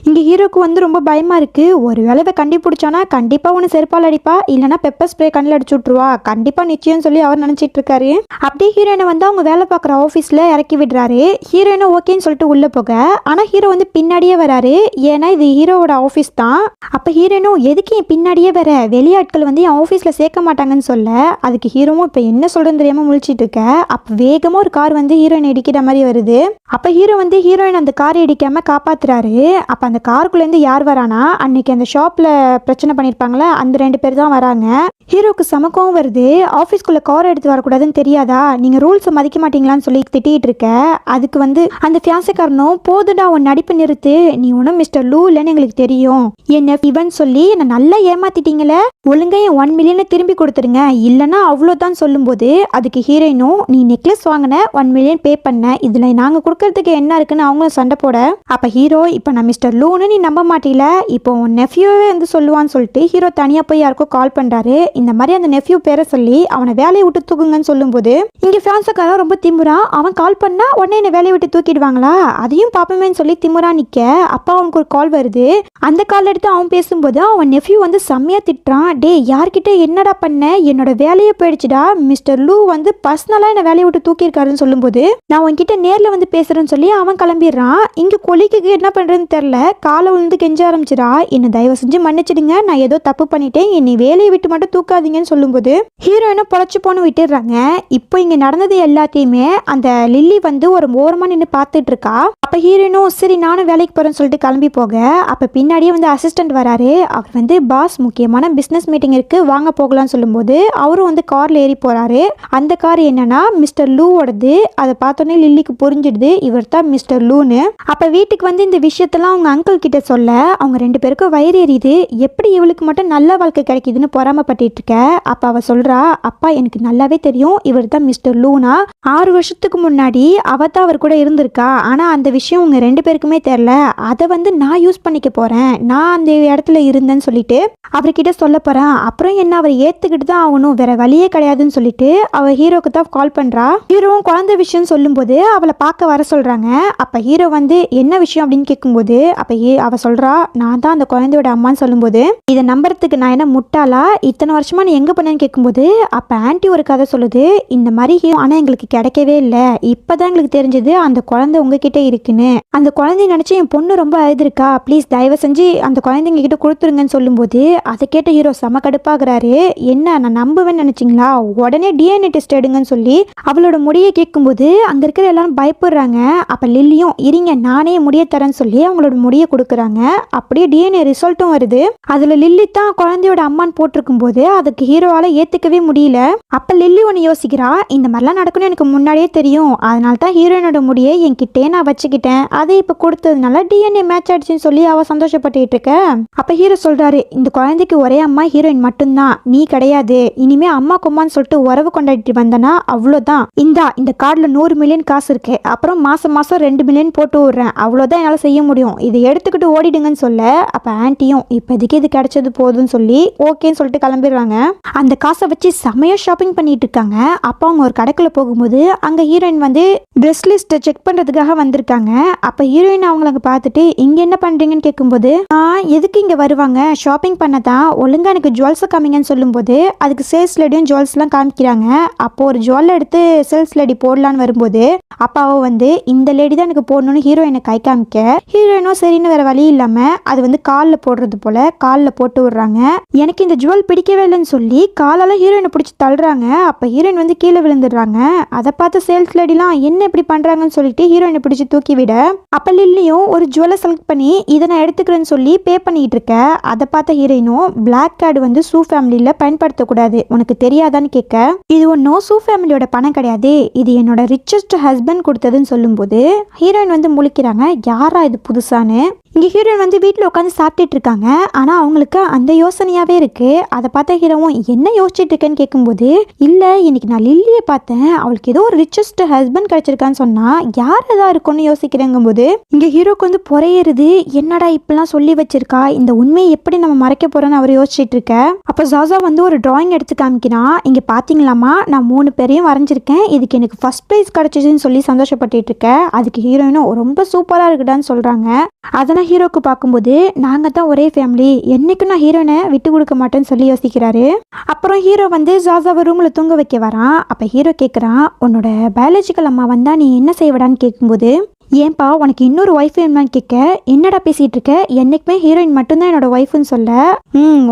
இங்கே ஹீரோக்கு வந்து ரொம்ப பயமாக இருக்குது. ஒரு வேலை கண்டுபிடிச்சானா கண்டிப்பாக ஒன்று செருப்பால் அடிப்பா, இல்லைனா பெப்பர் ஸ்ப்ரே கண்ணில் அடிச்சு விட்ருவா, கண்டிப்பாக நிச்சயம் சொல்லி அவர் நினச்சிட்டு இருக்காரு. அப்படியே ஹீரோயினை வந்து அவங்க வேலை பார்க்குற ஆஃபீஸில் இறக்கி விடுறாரு. ஹீரோயினை ஓகேன்னு சொல்லிட்டு உள்ளே போக ஆனால் ஹீரோ வந்து பின்னாடியே வராரு. ஏன்னா இது ஹீரோவோட ஆஃபீஸ் தான். அப்போ ஹீரோயினும் எதுக்கு என் பின்னாடியே வர, வெளியாட்கள் வந்து என் ஆஃபீஸில் சேர்க்க மாட்டாங்கன்னு சொல்ல அதுக்கு ஹீரோவும் இப்போ என்ன சொல்கிறேன்னு தெரியாமல் முழிச்சிட்டு இருக்க. அப்போ வேகமாக ஒரு கார் வந்து ஹீரோயின் இடிக்கிற மாதிரி வருது. அப்போ ஹீரோ வந்து ஹீரோயின் அந்த காரை இடிக்காமல் காப்பாற்றுறாரு. அப்போ அந்த காருக்குள்ளேருந்து யார் வரானா அன்னைக்கு அந்த ஷாப்பில் பிரச்சனை பண்ணியிருப்பாங்களே அந்த 2 பேர் தான் வராங்க. ஹீரோக்கு சமக்கவும் வருது. ஆஃபீஸ்க்குள்ளே கார் எடுத்து வரக்கூடாதுன்னு தெரியாதா, நீங்கள் ரூல்ஸை மதிக்க மாட்டீங்களான்னு சொல்லி திட்டிகிட்டு இருக்க. அதுக்கு வந்து அந்த ஃபியான்சக்காரனும் போதுடா உன் நடிப்பு நிறுத்து, நீ ஒன்றும் மிஸ்டர் லூ இல்லைன்னு எங்களுக்கு தெரியும், என்ன இவன் சொல்லி நான் நல்லா ஏமாத்திட்டீங்களே, ஒழுங்கா என் 1 மில்லியனை திரும்பி கொடுத்துருங்க இல்லைன்னா அவ்வளோதான் சொல்லும்போது அதுக்கு ஹீரோயினும் நீ நெக்லஸ் வாங்கின 1 மில்லியன் பே பண்ண, இதில் நாங்கள் கொடுக்கறதுக்கு என்ன இருக்குன்னு அவங்களும் சண்டை போட அப்போ ஹீரோ இப்போ நான் மிஸ்டர் லூன்னு நீ நம்ப மாட்டீல, இப்போ உன் நெஃப்யூவே வந்து சொல்லுவான்னு சொல்லிட்டு ஹீரோ தனியாக போய் யாருக்கோ கால் பண்ணுறாரு. இந்த மாதிரி அந்த நெஃப்யூ பேரை சொல்லி அவனை வேலையை விட்டு தூக்குங்கன்னு சொல்லும்போது இங்கே ஃபியான்சக்காரன் ரொம்ப திமுறா, அவன் கால் பண்ணால் உடனே என்னை வேலையை விட்டு தூக்கிடுவாங்களா, அதையும் பார்ப்போமேன்னு சொல்லி திமுறா நிற்க அப்போ அவனுக்கு ஒரு கால் வருது. அந்த கால் எடுத்து அவன் பேசும்போது அவன் நெஃப்யூ வந்து செம்மையாக திட்டுறான். டே யார்கிட்ட என்னடா பண்ண, என்னோட வேலையே போயிடுச்சுடா, மிஸ்டர் லூ வந்து பர்சனலாக என்னை வேலையை விட்டு தூக்கியிருக்காருன்னு சொல்லும்போது நான் உன்கிட்ட நேரில் வந்து பேசுகிறேன்னு சொல்லி அவன் கிளம்பிடுறான். இங்கே கொலிக்கு என்ன பண்ணுறதுன்னு தெரில, காலை விழுந்து கெஞ்ச ஆரம்பிச்சிடா, என்னை தயவு செஞ்சு மன்னிச்சிடுங்க, நான் ஏதோ தப்பு பண்ணிட்டேன், என்னை வேலையை விட்டு மட்டும் தூக்காதீங்கன்னு சொல்லும்போது ஹீரோயினை பொழைச்சு போன்னு விட்டுடுறாங்க. இப்போ இங்கே நடந்தது எல்லாத்தையுமே அந்த லில்லி வந்து ஒரு ஓரமாக நின்று பார்த்துட்டு இருக்கா. அப்போ ஹீரோயினும் சரி நானும் வேலைக்கு போகிறேன்னு சொல்லிட்டு கிளம்பி போக அப்போ பின்னாடியே வந்து அசிஸ்டன்ட் வராரு. அவர் வந்து பாஸ் முக்கியமான பிஸ்னஸ் மீட்டிங் இருக்குது வாங்க போகலான்னு சொல்லும்போது அவரும் வந்து காரில் ஏறி போகிறாரு. அந்த கார் என்னன்னா மிஸ்டர் லூவோடது. அதை பார்த்தோன்னே லில்லிக்கு புரிஞ்சிடுது இவர் தான் மிஸ்டர் லூன்னு. அப்போ வீட்டுக்கு வந்து இந்த விஷயத்தெல்லாம் அவங்க அங்கிள் கிட்ட சொல்ல அவங்க 2 பேருக்கும் வயிறு எரியுது. எப்படி இவளுக்கு மட்டும் நல்ல வாழ்க்கை கிடைக்குதுன்னு பொறாமப்பட்டு இருக்க. அப்போ அவ சொல்றா அப்பா எனக்கு நல்லாவே தெரியும் இவர் தான் மிஸ்டர் லூனா, 6 வருஷத்துக்கு முன்னாடி அவ தான் அவர் கூட இருந்திருக்கா, ஆனால் அந்த விஷயம் உங்க 2 பேருக்குமே தெரியல, அதை வந்து நான் யூஸ் பண்ணிக்க போறேன், நான் அந்த இடத்துல இருந்தேன்னு சொல்லிட்டு அவர்கிட்ட சொல்ல போறேன். அப்புறம் என்ன அவர் ஏத்துக்கிட்டு தான் ஆகணும், வேற வழியே கிடையாதுன்னு சொல்லிட்டு அவ ஹீரோக்கு தான் கால் பண்றா. ஹீரோவும் குழந்தை விஷயம் சொல்லும்போது அவளை பார்க்க வர சொல்றாங்க. அப்ப ஹீரோ வந்து என்ன விஷயம் அப்படின்னு கேட்கும்போது அப்ப அவ சொல்றா நான் தான் அந்த குழந்தையோட அம்மான்னு சொல்லும்போது இதை நம்புறதுக்கு நான் என்ன முட்டாளா, இத்தனை வருஷமா நீ எங்க பண்ணேன்னு கேட்கும்போது அப்ப ஆன்ட்டி ஒரு கதை சொல்லுது இந்த மாதிரி. ஆனா எங்களுக்கு கிடைக்கவே இல்லை, இப்பதான் எங்களுக்கு தெரிஞ்சது அந்த குழந்தை உங்ககிட்ட இருக்குன்னு. அந்த குழந்தைய நினைச்சு என் பொண்ணு ரொம்ப அழுதுருக்கா, ப்ளீஸ் தயவு செஞ்சு அந்த குழந்தைங்க கிட்ட கொடுத்துருங்கன்னு சொல்லும்போது அதை கேட்ட ஹீரோ செம கடுப்பாகிறாரு. என்ன நான் நம்புவேன்னு நினைச்சிங்களா, உடனே டிஎன்ஏ டெஸ்ட் எடுங்கன்னு சொல்லி அவளோட முடியை கேட்கும்போது அங்க இருக்கிற எல்லாரும் பயப்படுறாங்க. அப்ப லில்லியும் இருங்க நானே முடிய தரேன்னு சொல்லி அவங்களோட முடியை கொடுக்குறாங்க. அப்படியே டிஎன்ஏ ரிசல்ட்டும் வருது. அதுல லில்லி தான் குழந்தையோட அம்மான்னு போட்டிருக்கும் போது அதுக்கு ஹீரோவால ஏத்துக்கவே முடியல. அப்ப லில்லி ஒன்று யோசிக்கிறா இந்த மாதிரிலாம் நடக்கணும் எனக்கு முன்னாடியே தெரியும், அதனால தான் ஹீரோயினோட முடியை என்கிட்டே நான் வச்சுக்கிட்டேன், அதை இப்ப கொடுத்ததுனால டிஎன்ஏ மேட்ச் ஆயிடுச்சுன்னு சொல்லி அவ சந்தோஷப்பட்டு இருக்க. அப்ப ஹீரோ சொல்றாரு இந்த குழந்தைக்கு ஒரே அம்மா ஹீரோயின் மட்டும்தான், நீ கிடையாது, இனிமே அம்மா கும்மான்னு சொல்லிட்டு உறவு கொண்டாடிட்டு வந்தனா அவ்வளோதான், இந்த கார்டில் 100 மில்லியன் காசு இருக்கு, அப்புறம் மாசம் 2 மில்லியன் போட்டு விடுறேன், அவ்வளோதான் என்னால் செய்ய முடியும், இதை எடுத்துக்கிட்டு ஓடிடுங்கன்னு சொல்ல அப்போ ஆன்ட்டியும் இப்போதைக்கு இது கிடைச்சது போதும்னு சொல்லி ஓகேன்னு சொல்லிட்டு கிளம்பிடுறாங்க. அந்த காசை வச்சு செமையாக ஷாப்பிங் பண்ணிட்டு இருக்காங்க. அப்போ அவங்க ஒரு கடைக்குள்ள போகும்போது அங்கே ஹீரோயின் வந்து ட்ரெஸ் லிஸ்ட்டை செக் பண்ணுறதுக்காக வந்திருக்காங்க. அப்போ ஹீரோயின் அவங்களுக்கு பார்த்துட்டு இங்கே என்ன பண்ணுறீங்கன்னு கேட்கும்போது எதுக்கு இங்கே வருவாங்க, ஷாப்பிங் பண்ண தான், ஒழுங்காக எனக்கு ஜுவல்ஸை காமிங்கன்னு சொல்லும்போது அதுக்கு சேல்ஸ் லேடியும் ஜுவல்ஸ்லாம் காமிக்கிறாங்க. அப்போ ஒரு ஜுவல் எடுத்து சேல்ஸ் லேடி போடலான்னு வரும்போது அப்பாவை வந்து இந்த லேடி தான் எனக்கு போடணும்னு ஹீரோயினை கை காமிக்க ஹீரோயினும் சரின்னு வேற வழி இல்லாமல் அது வந்து காலில் போடுறது போல காலில் போட்டு விடுறாங்க. எனக்கு இந்த ஜுவல் பிடிக்கவே இல்லைன்னு சொல்லி காலெல்லாம் ஹீரோயினை பிடிச்சி தள்ளுறாங்க. அப்போ ஹீரோயின் வந்து கீழே விழுந்துடுறாங்க. அதை பார்த்து சேல்ஸ் லேடிலாம் என்ன இப்படி பண்ணுறாங்கன்னு சொல்லிட்டு ஹீரோயினை பிடிச்சி தூக்கி விட அப்போ லில்லியும் ஒரு ஜுவலை செலக்ட் பண்ணி இதை நான் எடுத்துக்கிறேன்னு சொல்லி பே பண்ணிட்டு இருக்க. அதை பார்த்த ஹீரோயினும் பிளாக் கார்டு வந்து சூ ஃபேமிலியில் பயன்படுத்தக்கூடாது உனக்கு தெரியாதான்னு கேட்க இது ஒன்றும் சூ ஃபேமிலியோட பணம் கிடையாது, இது என்னோட ரிச்சஸ்ட் ஹஸ்பண்ட் கொடுத்ததுன்னு சொல்லும்போது ஹீரோயின் வந்து முழிக்கிறாங்க யாரா இது புதுசான்னு. இங்கே ஹீரோயின் வந்து வீட்டில் உட்காந்து சாப்பிட்டுட்டு இருக்காங்க. ஆனால் அவங்களுக்கு அந்த யோசனையாகவே இருக்கு. அதை பார்த்த ஹீரோவும் என்ன யோசிச்சுட்டு இருக்கேன்னு கேட்கும்போது, இல்லை இன்னைக்கு நான் லில்லியை பார்த்தேன், அவளுக்கு ஏதோ ஒரு ரிச்சஸ்ட் ஹஸ்பண்ட் கிடைச்சிருக்கான்னு சொன்னா யார் ஏதா இருக்கும்னு யோசிக்கிறேங்கும் போது இங்கே ஹீரோக்கு வந்து புறையேறுது. என்னடா இப்பெல்லாம் சொல்லி வச்சிருக்கா, இந்த உண்மையை எப்படி நம்ம மறைக்க போறோம்னு அவர் யோசிச்சுட்டு இருக்க. அப்போ ஜாசா வந்து ஒரு டிராயிங் எடுத்து காமிக்கிறான். இங்கே பார்த்தீங்களாமா நான் 3 பேரையும் வரைஞ்சிருக்கேன், இதுக்கு எனக்கு ஃபர்ஸ்ட் ப்ரைஸ் கிடைச்சிச்சுன்னு சொல்லி சந்தோஷப்பட்டு இருக்கேன். அதுக்கு ஹீரோயினும் ரொம்ப சூப்பராக இருக்குடான்னு சொல்றாங்க. அதெல்லாம் ஹீரோக்கு பார்க்கும்போது நாங்கள் தான் ஒரே ஃபேமிலி, என்னைக்கும் நான் ஹீரோயினை விட்டு கொடுக்க மாட்டேன்னு சொல்லி யோசிக்கிறாரு. அப்புறம் ஹீரோ வந்து ஜாசாவை ரூமில் தூங்க வைக்க வரான். அப்போ ஹீரோ கேட்குறான், உன்னோட பயாலஜிக்கல் அம்மா வந்தா நீ என்ன செய்வடான்னு கேட்கும்போது, ஏன்பா உனக்கு இன்னொரு ஒய்ஃப் வேணுமான்னு கேட்க, என்னடா பேசிகிட்டு இருக்க, என்றைக்குமே ஹீரோயின் மட்டும்தான் என்னோட ஒய்ஃப்னு சொல்ல,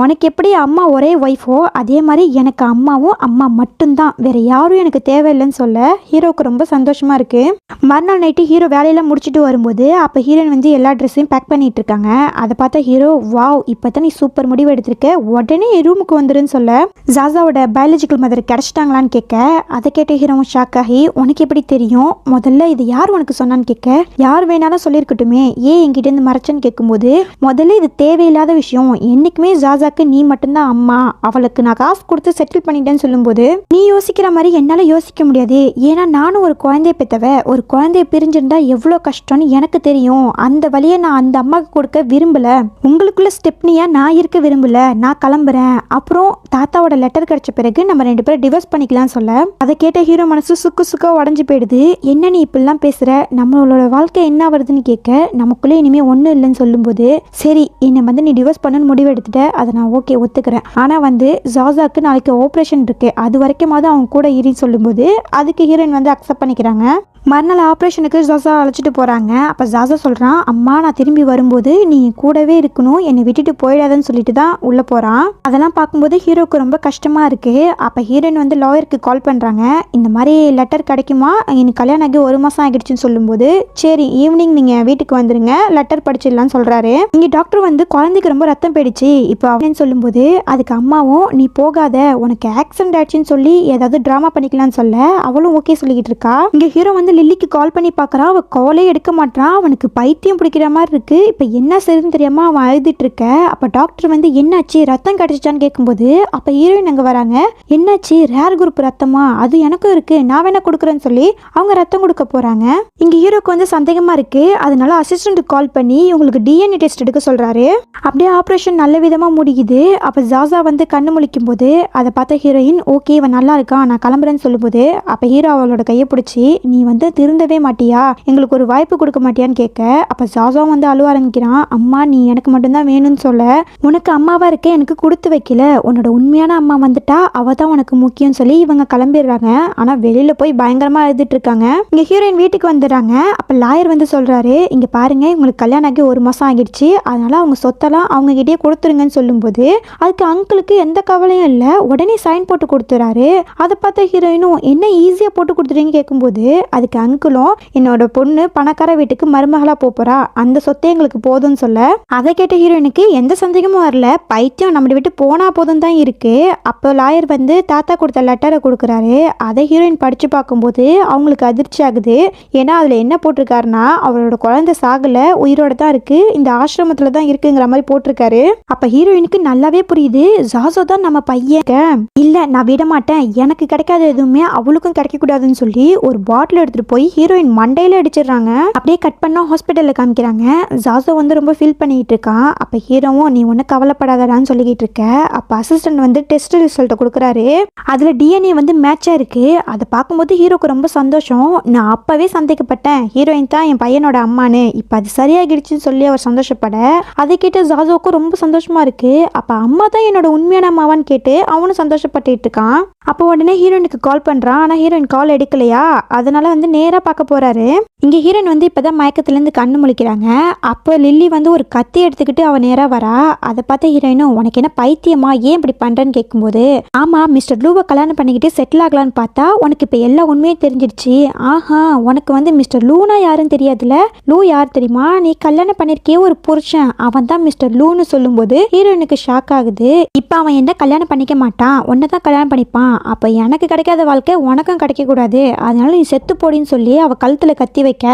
உனக்கு எப்படி அம்மா ஒரே ஒய்ஃபோ அதே மாதிரி எனக்கு அம்மாவும் அம்மா மட்டும்தான், வேற யாரும் எனக்கு தேவையில்லைன்னு சொல்ல ஹீரோவுக்கு ரொம்ப சந்தோஷமாக இருக்குது. மறுநாள் நைட்டு ஹீரோ வேலையெல்லாம் முடிச்சுட்டு வரும்போது அப்போ ஹீரோயின் வந்து எல்லா ட்ரெஸ்ஸையும் பேக் பண்ணிட்டு இருக்காங்க. அதை பார்த்தா ஹீரோ, வாவ் இப்போ தான் நீ சூப்பர் முடிவு எடுத்திருக்க, உடனே ரூமுக்கு வந்துருன்னு சொல்ல, ஜாசாவோட பயாலஜிக்கல் மதர் கிடச்சிட்டாங்களான்னு கேட்க, அதை கேட்ட ஹீரோவும் ஷாக் ஆகி, உனக்கு எப்படி தெரியும், முதல்ல இது யார் உனக்கு சொன்னான்னு கேட்க, யார் வேணாலும் சொல்லியிருக்கட்டுமே, ஏன் என்கிட்ட இருந்து மறைச்சன்னு கேட்கும்போது, முதல்ல இது தேவையில்லாத விஷயம், என்னைக்குமே ஜாசாக்கு நீ மட்டும்தான் அம்மா, அவளுக்கு நான் காசு கொடுத்து செட்டில் பண்ணிட்டேன்னு சொல்லும்போது, நீ யோசிக்கிற மாதிரி என்னால் யோசிக்க முடியாது, ஏன்னா நானும் ஒரு குழந்தைய பெற்றவ, ஒரு குழந்தைய பிரிஞ்சிருந்தா எவ்வளோ கஷ்டம்னு எனக்கு தெரியும், அந்த வழியை நான் அந்த அம்மாவுக்கு கொடுக்க விரும்பல, உங்களுக்குள்ள ஸ்டெப்னியா நான் இருக்க விரும்பல, நான் கிளம்புறேன், அப்புறம் தாத்தாவோட லெட்டர் கிடைச்ச பிறகு நம்ம 2 பேரும் டிவோர்ஸ் பண்ணிக்கலாம் சொல்ல, அதை கேட்ட ஹீரோ மனசு சுக்கா உடஞ்சு போயிடுது. என்ன நீ இப்படிலாம் பேசுற, நம்மளோட வாழ்க்கை என்ன வருதுன்னு கேட்க, நமக்குள்ளே இனிமேல் ஒன்றும் இல்லைன்னு சொல்லும்போது, சரி என்னை வந்து நீ டிவோர்ஸ் பண்ணணும்னு முடிவு எடுத்துட்ட, அதை நான் ஓகே ஒத்துக்கிறேன், ஆனால் வந்து ஜாசாக்கு நாளைக்கு ஆப்ரேஷன் இருக்கு, அது வரைக்குமாவது அவங்க கூட இரின்னு சொல்லும்போது அதுக்கு ஹீரோயின் வந்து அக்செப்ட் பண்ணிக்கிறாங்க. மறுநாள் ஆப்ரேஷனுக்கு ஜாசா அழைச்சிட்டு போகிறாங்க. அப்போ ஜாசா சொல்கிறான், அம்மா நான் திரும்பி வரும்போது நீ கூடவே இருக்கணும், என்னை விட்டுட்டு போயிடாதன்னு சொல்லிட்டு தான் உள்ளே போகிறான். அதெல்லாம் பார்க்கும்போது ஹீரோக்கு ரொம்ப கஷ்டமாக இருக்குது. அப்போ ஹீரோயின் வந்து லாயருக்கு கால் பண்ணுறாங்க, இந்த மாதிரி லெட்டர் கிடைக்குமா, எனக்கு கல்யாணம் ஆகி 1 மாதம் ஆகிடுச்சுன்னு சொல்லும்போது, சரி ஈவினிங் நீங்கள் வீட்டுக்கு வந்துடுங்க, லெட்டர் படிச்சிடலான்னு சொல்கிறாரு. இங்கே டாக்டர் வந்து குழந்தைக்கு ரொம்ப ரத்தம் போயிடுச்சு இப்போ அப்படின்னு சொல்லும்போது, அதுக்கு அம்மாவும் நீ போகாத, உனக்கு ஆக்சிடென்ட் ஆயிடுச்சுன்னு சொல்லி ஏதாவது ட்ராமா பண்ணிக்கலான்னு சொல்ல அவளும் ஓகே சொல்லிக்கிட்டு இருக்கா. இங்கே ஹீரோ வந்து லில்லிக்கு கால் பண்ணி பார்க்குறான், அவள் காலே எடுக்க மாட்டான், அவனுக்கு பைத்தியம் பிடிக்கிற மாதிரி இருக்கு, இப்போ என்ன சரின்னு தெரியாம அவன் அழுதுட்டு இருக்க. அப்போ டாக்டர் வந்து என்னாச்சு ரத்தம் கிடைச்சிச்சான்னு கேட்கும்போது அப்போ ஹீரோயின் அங்கே வராங்க, என்னாச்சு ரேர் குரூப் ரத்தமா, அது எனக்கும் இருக்கு, நான் வேணா கொடுக்குறேன்னு சொல்லி அவங்க ரத்தம் கொடுக்க போறாங்க. இங்கே ஹீரோக்கு வந்து சந்தேகமா இருக்கு, அதனால அசிஸ்டண்ட்டுக்கு கால் பண்ணி உங்களுக்கு டிஎன்ஏ டெஸ்ட் எடுக்க சொல்றாரு. அப்படியே ஆப்ரேஷன் நல்ல விதமா முடியுது. அப்போ ஜாசா வந்து கண்ணு முழிக்கும் போது அதை பார்த்த ஹீரோயின், ஓகே இவன் நல்லா இருக்கான் நான் கிளம்புறேன்னு சொல்லும்போது அப்போ ஹீரோ அவளோட கையை பிடிச்சி, நீ வந்து திருந்தவே மாட்டியா, எங்களுக்கு ஒரு வாய்ப்பு கொடுக்க மாட்டியான்னு கேட்க, அப்ப ஜாசாவும் வந்து அழுவ ஆரம்பிக்கிறான், அம்மா நீ எனக்கு மட்டும்தான் வேணும்னு சொல்ல, உனக்கு அம்மாவா இருக்க எனக்கு கொடுத்து வைக்கல, உன்னோட உண்மையான அம்மா வந்துட்டா அவ தான் உனக்கு முக்கியம் சொல்லி இவங்க கிளம்பிடுறாங்க. ஆனா வெளியில போய் பயங்கரமா எழுதிட்டு இருக்காங்க. இங்க ஹீரோயின் வீட்டுக்கு வந்துடுறாங்க. அப்ப லாயர் வந்து சொல்றாரு, இங்க பாருங்க உங்களுக்கு கல்யாணம் ஆகி 1 மாசம் ஆகிடுச்சு, அதனால அவங்க சொத்தெல்லாம் அவங்க கிட்டே கொடுத்துருங்கன்னு சொல்லும்போது அதுக்கு அங்கிளுக்கு எந்த கவலையும் இல்லை, உடனே சைன் போட்டு கொடுத்துறாரு. அதை பார்த்த ஹீரோயினும் என்ன ஈஸியா போட்டு கொடுத்துறீங்கன்னு கேட்கும்போது அதுக்கு அங்கிளும், என்னோட பொண்ணு பணக்கார வீட்டுக்கு மருமகளா போறா, அந்த சொத்தை எங்களுக்கு போதும்னு சொல்ல, அதை கேட்ட ஹீரோயினுக்கு எந்த சந்தேகமும் வரல, பைத்தியம் நம்மளை விட்டு போனா போதும் தான் இருக்கு. அப்போ லாயர் வந்து தாத்தா கொடுத்த லெட்டரை கொடுக்குறாரு. அதை ஹீரோயின் படிச்சு பார்க்கும்போது அவங்களுக்கு அதிர்ச்சி ஆகுது. ஏன்னா அதுல என்ன போட்டிருக்காருன்னா, அவரோட குழந்தை சாகல, உயிரோட தான் இருக்கு, இந்த ஆசிரமத்துல தான் இருக்குங்கிற மாதிரி போட்டிருக்காரு. அப்ப ஹீரோயினுக்கு நல்லாவே புரியுது, ஜாசோ தான் நம்ம பையன், இல்ல நான் விட மாட்டேன், எனக்கு கிடைக்காத எதுவுமே அவளுக்கும் கிடைக்க கூடாதுன்னு சொல்லி ஒரு பாட்டில் எடுத்துட்டு போய் ஹீரோயின் மண்டையில அடிச்சிடுறாங்க. அப்படியே கட் பண்ணா ஹாஸ்பிட்டல்ல காமிக்கிறாங்க. ஜாசோ வந்து ரொம்ப ஃபீல் பண்ணிட்டு இருக்கான். அப்ப ஹீரோவும் நீ ஒன்னும் கவலைப்படாதடான்னு சொல்லிக்கிட்டு இருக்க. அப்ப அசிஸ்டன்ட் வந்து டெஸ்ட் ரிசல்ட்டை கொடுக்குறாரு. அதுல டிஎன்ஏ வந்து மேட்சா இருக்கு. அதை பார்க்கும்போது ஹீரோக்கு ரொம்ப சந்தோஷம். நான் அப்பவே சந்தேகப்பட்டேன் ஹீரோயின் தான் என் பையனோட அம்மானு, இப்ப அது சரியாகிடுச்சுன்னு சொல்லி அவர் சந்தோஷப்பட, அதை கேட்டு ஜாசோக்கும் ரொம்ப சந்தோஷமா இருக்கு. அப்ப அம்மா தான் என்னோட உண்மையான அம்மாவான்னு கேட்டு அவனும் சந்தோஷப்பட்டு இருக்கான். அப்போ உடனே ஹீரோயினுக்கு கால் பண்றான். ஆனா ஹீரோயின் கால் எடுக்கலையா, அதனால வந்து நேரா பார்க்க போறாரு. இங்க ஹீரோயின் வந்து இப்பதான் மயக்கத்துல இருந்து கண்ணு முழிக்கிறாங்க. அப்போ லில்லி வந்து ஒரு கத்தி எடுத்துக்கிட்டு அவ நேரா வரா. அதை பார்த்த ஹீரோயினும், உனக்கு என்ன பைத்தியமா, ஏன் இப்படி பண்றேன்னு கேட்கும்போது, ஆமா மிஸ்டர் லூவை கல்யாணம் பண்ணிக்கிட்டு செட்டில் ஆகலான்னு பார்த்தா உனக்கு இப்ப எல்லா உண்மையும் தெரிஞ்சிடுச்சு. ஆஹா உனக்கு வந்து மிஸ்டர் லூனா யாருன்னு தெரியாதுல, லூ யார் தெரியுமா, நீ கல்யாணம் பண்ணிருக்கே ஒரு புருஷன், அவன் தான் மிஸ்டர் லூன்னு சொல்லும்போது ஹீரோயினுக்கு ஷாக் ஆகுது. இப்ப அவன் என்ன கல்யாணம் பண்ணிக்க மாட்டான், உன்னதான் கல்யாணம் பண்ணிப்பான், அப்போ எனக்கு கிடைக்காத வாழ்க்கை உனக்கும் கிடைக்கக்கூடாது, அதனால நீ செத்து போடின்னு சொல்லி அவள் கழுத்தில் கத்தி வைக்க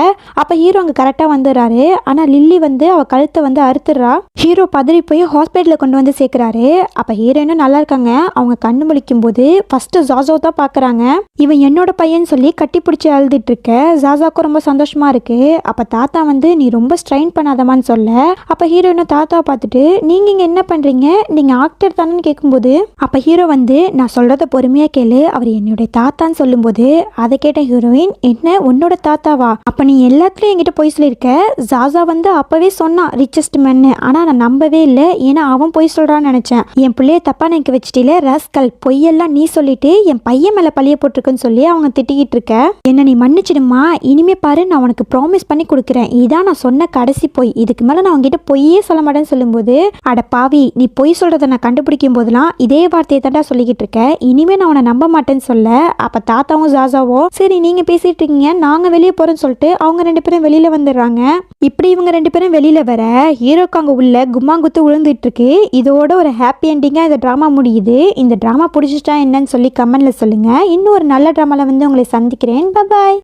அப்போ ஹீரோ அங்கே கரெக்டாக வந்துடுறாரு. ஆனால் லில்லி வந்து அவள் கழுத்தை வந்து அறுத்துடுறா. ஹீரோ பதறி போய் ஹாஸ்பிட்டலில் கொண்டு வந்து சேர்க்குறாரு. அப்போ ஹீரோயினும் நல்லா இருக்காங்க. அவங்க கண்ணு முழிக்கும் போது ஃபஸ்ட்டு ஜாசோ தான் பார்க்குறாங்க. இவன் என்னோட பையன் சொல்லி கட்டி பிடிச்சி அழுதுட்டு இருக்க ஜாசாக்கும் ரொம்ப சந்தோஷமா இருக்கு. அப்போ தாத்தா வந்து நீ ரொம்ப ஸ்ட்ரெயின் பண்ணாதமான்னு சொல்ல அப்போ ஹீரோயினும் தாத்தாவை பார்த்துட்டு நீங்கள் இங்கே என்ன பண்ணுறீங்க, நீங்கள் ஆக்டர் தானேன்னு கேட்கும்போது அப்போ ஹீரோ வந்து நான் சொல்கிறத பொறுமையாக கேளு, அவர் என்னுடைய தாத்தான்னு சொல்லும்போது அதை கேட்ட ஹீரோயின் என்ன உன்னோட தாத்தாவா, அப்போ நீ எல்லாத்துலேயும் என்கிட்ட போய் சொல்லியிருக்க. ஜாசா வந்து அப்போவே சொன்னான் ரிச்சஸ்ட் மேன்னு, ஆனால் நான் நம்பவே இல்லை, ஏன்னா அவன் பொய் சொல்கிறான்னு நினச்சேன். என் பிள்ளைய தப்பா நினைக்க வச்சிட்டில ராஸ்கல், பொய்யெல்லாம் நீ சொல்லிட்டு என் பையன் மேலே பழிய போட்டிருக்குன்னு சொல்லி அவங்க திட்டிக்கிட்டு இருக்க. என்ன நீ மன்னிச்சிடுமா, இனிமே பாரு நான் உனக்கு ப்ராமிஸ் பண்ணி கொடுக்குறேன், இதான் நான் சொன்ன கடைசி பொய், இதுக்கு மேலே நான் உங்ககிட்ட பொய்யே சொல்ல மாட்டேன்னு சொல்லும்போது அட பாவி நீ பொய் சொல்கிறத நான் கண்டுபிடிக்கும் போதெல்லாம் இதே வார்த்தையை தாண்டா சொல்லிக்கிட்டு இருக்க, இனிமே நான் உன்னை நம்ப மாட்டேன்னு சொல்ல அப்போ தாத்தாவும் ஜாசாவும் சரி நீங்கள் பேசிட்டு இருக்கீங்க நாங்கள் வெளியே போகிறோன்னு சொல்லிட்டு அவங்க 2 பேரும் வெளியில் வந்துடுறாங்க. இப்படி இவங்க 2 பேரும் வெளியில் வர ஹீரோக்கு அங்கே உள்ள கும்மாங்குத்து விழுந்துட்டு இருக்கு. இதோட ஒரு ஹாப்பி எண்டிங்காக இந்த ட்ராமா முடியுது. இந்த ட்ராமா பிடிச்சிட்டா என்னன்னு சொல்லி கமெண்ட்ல சொல்லுங்கள். இன்னும் ஒரு நல்ல ட்ராமாவில் வந்து உங்களை சந்திக்கிறேன். பாய்.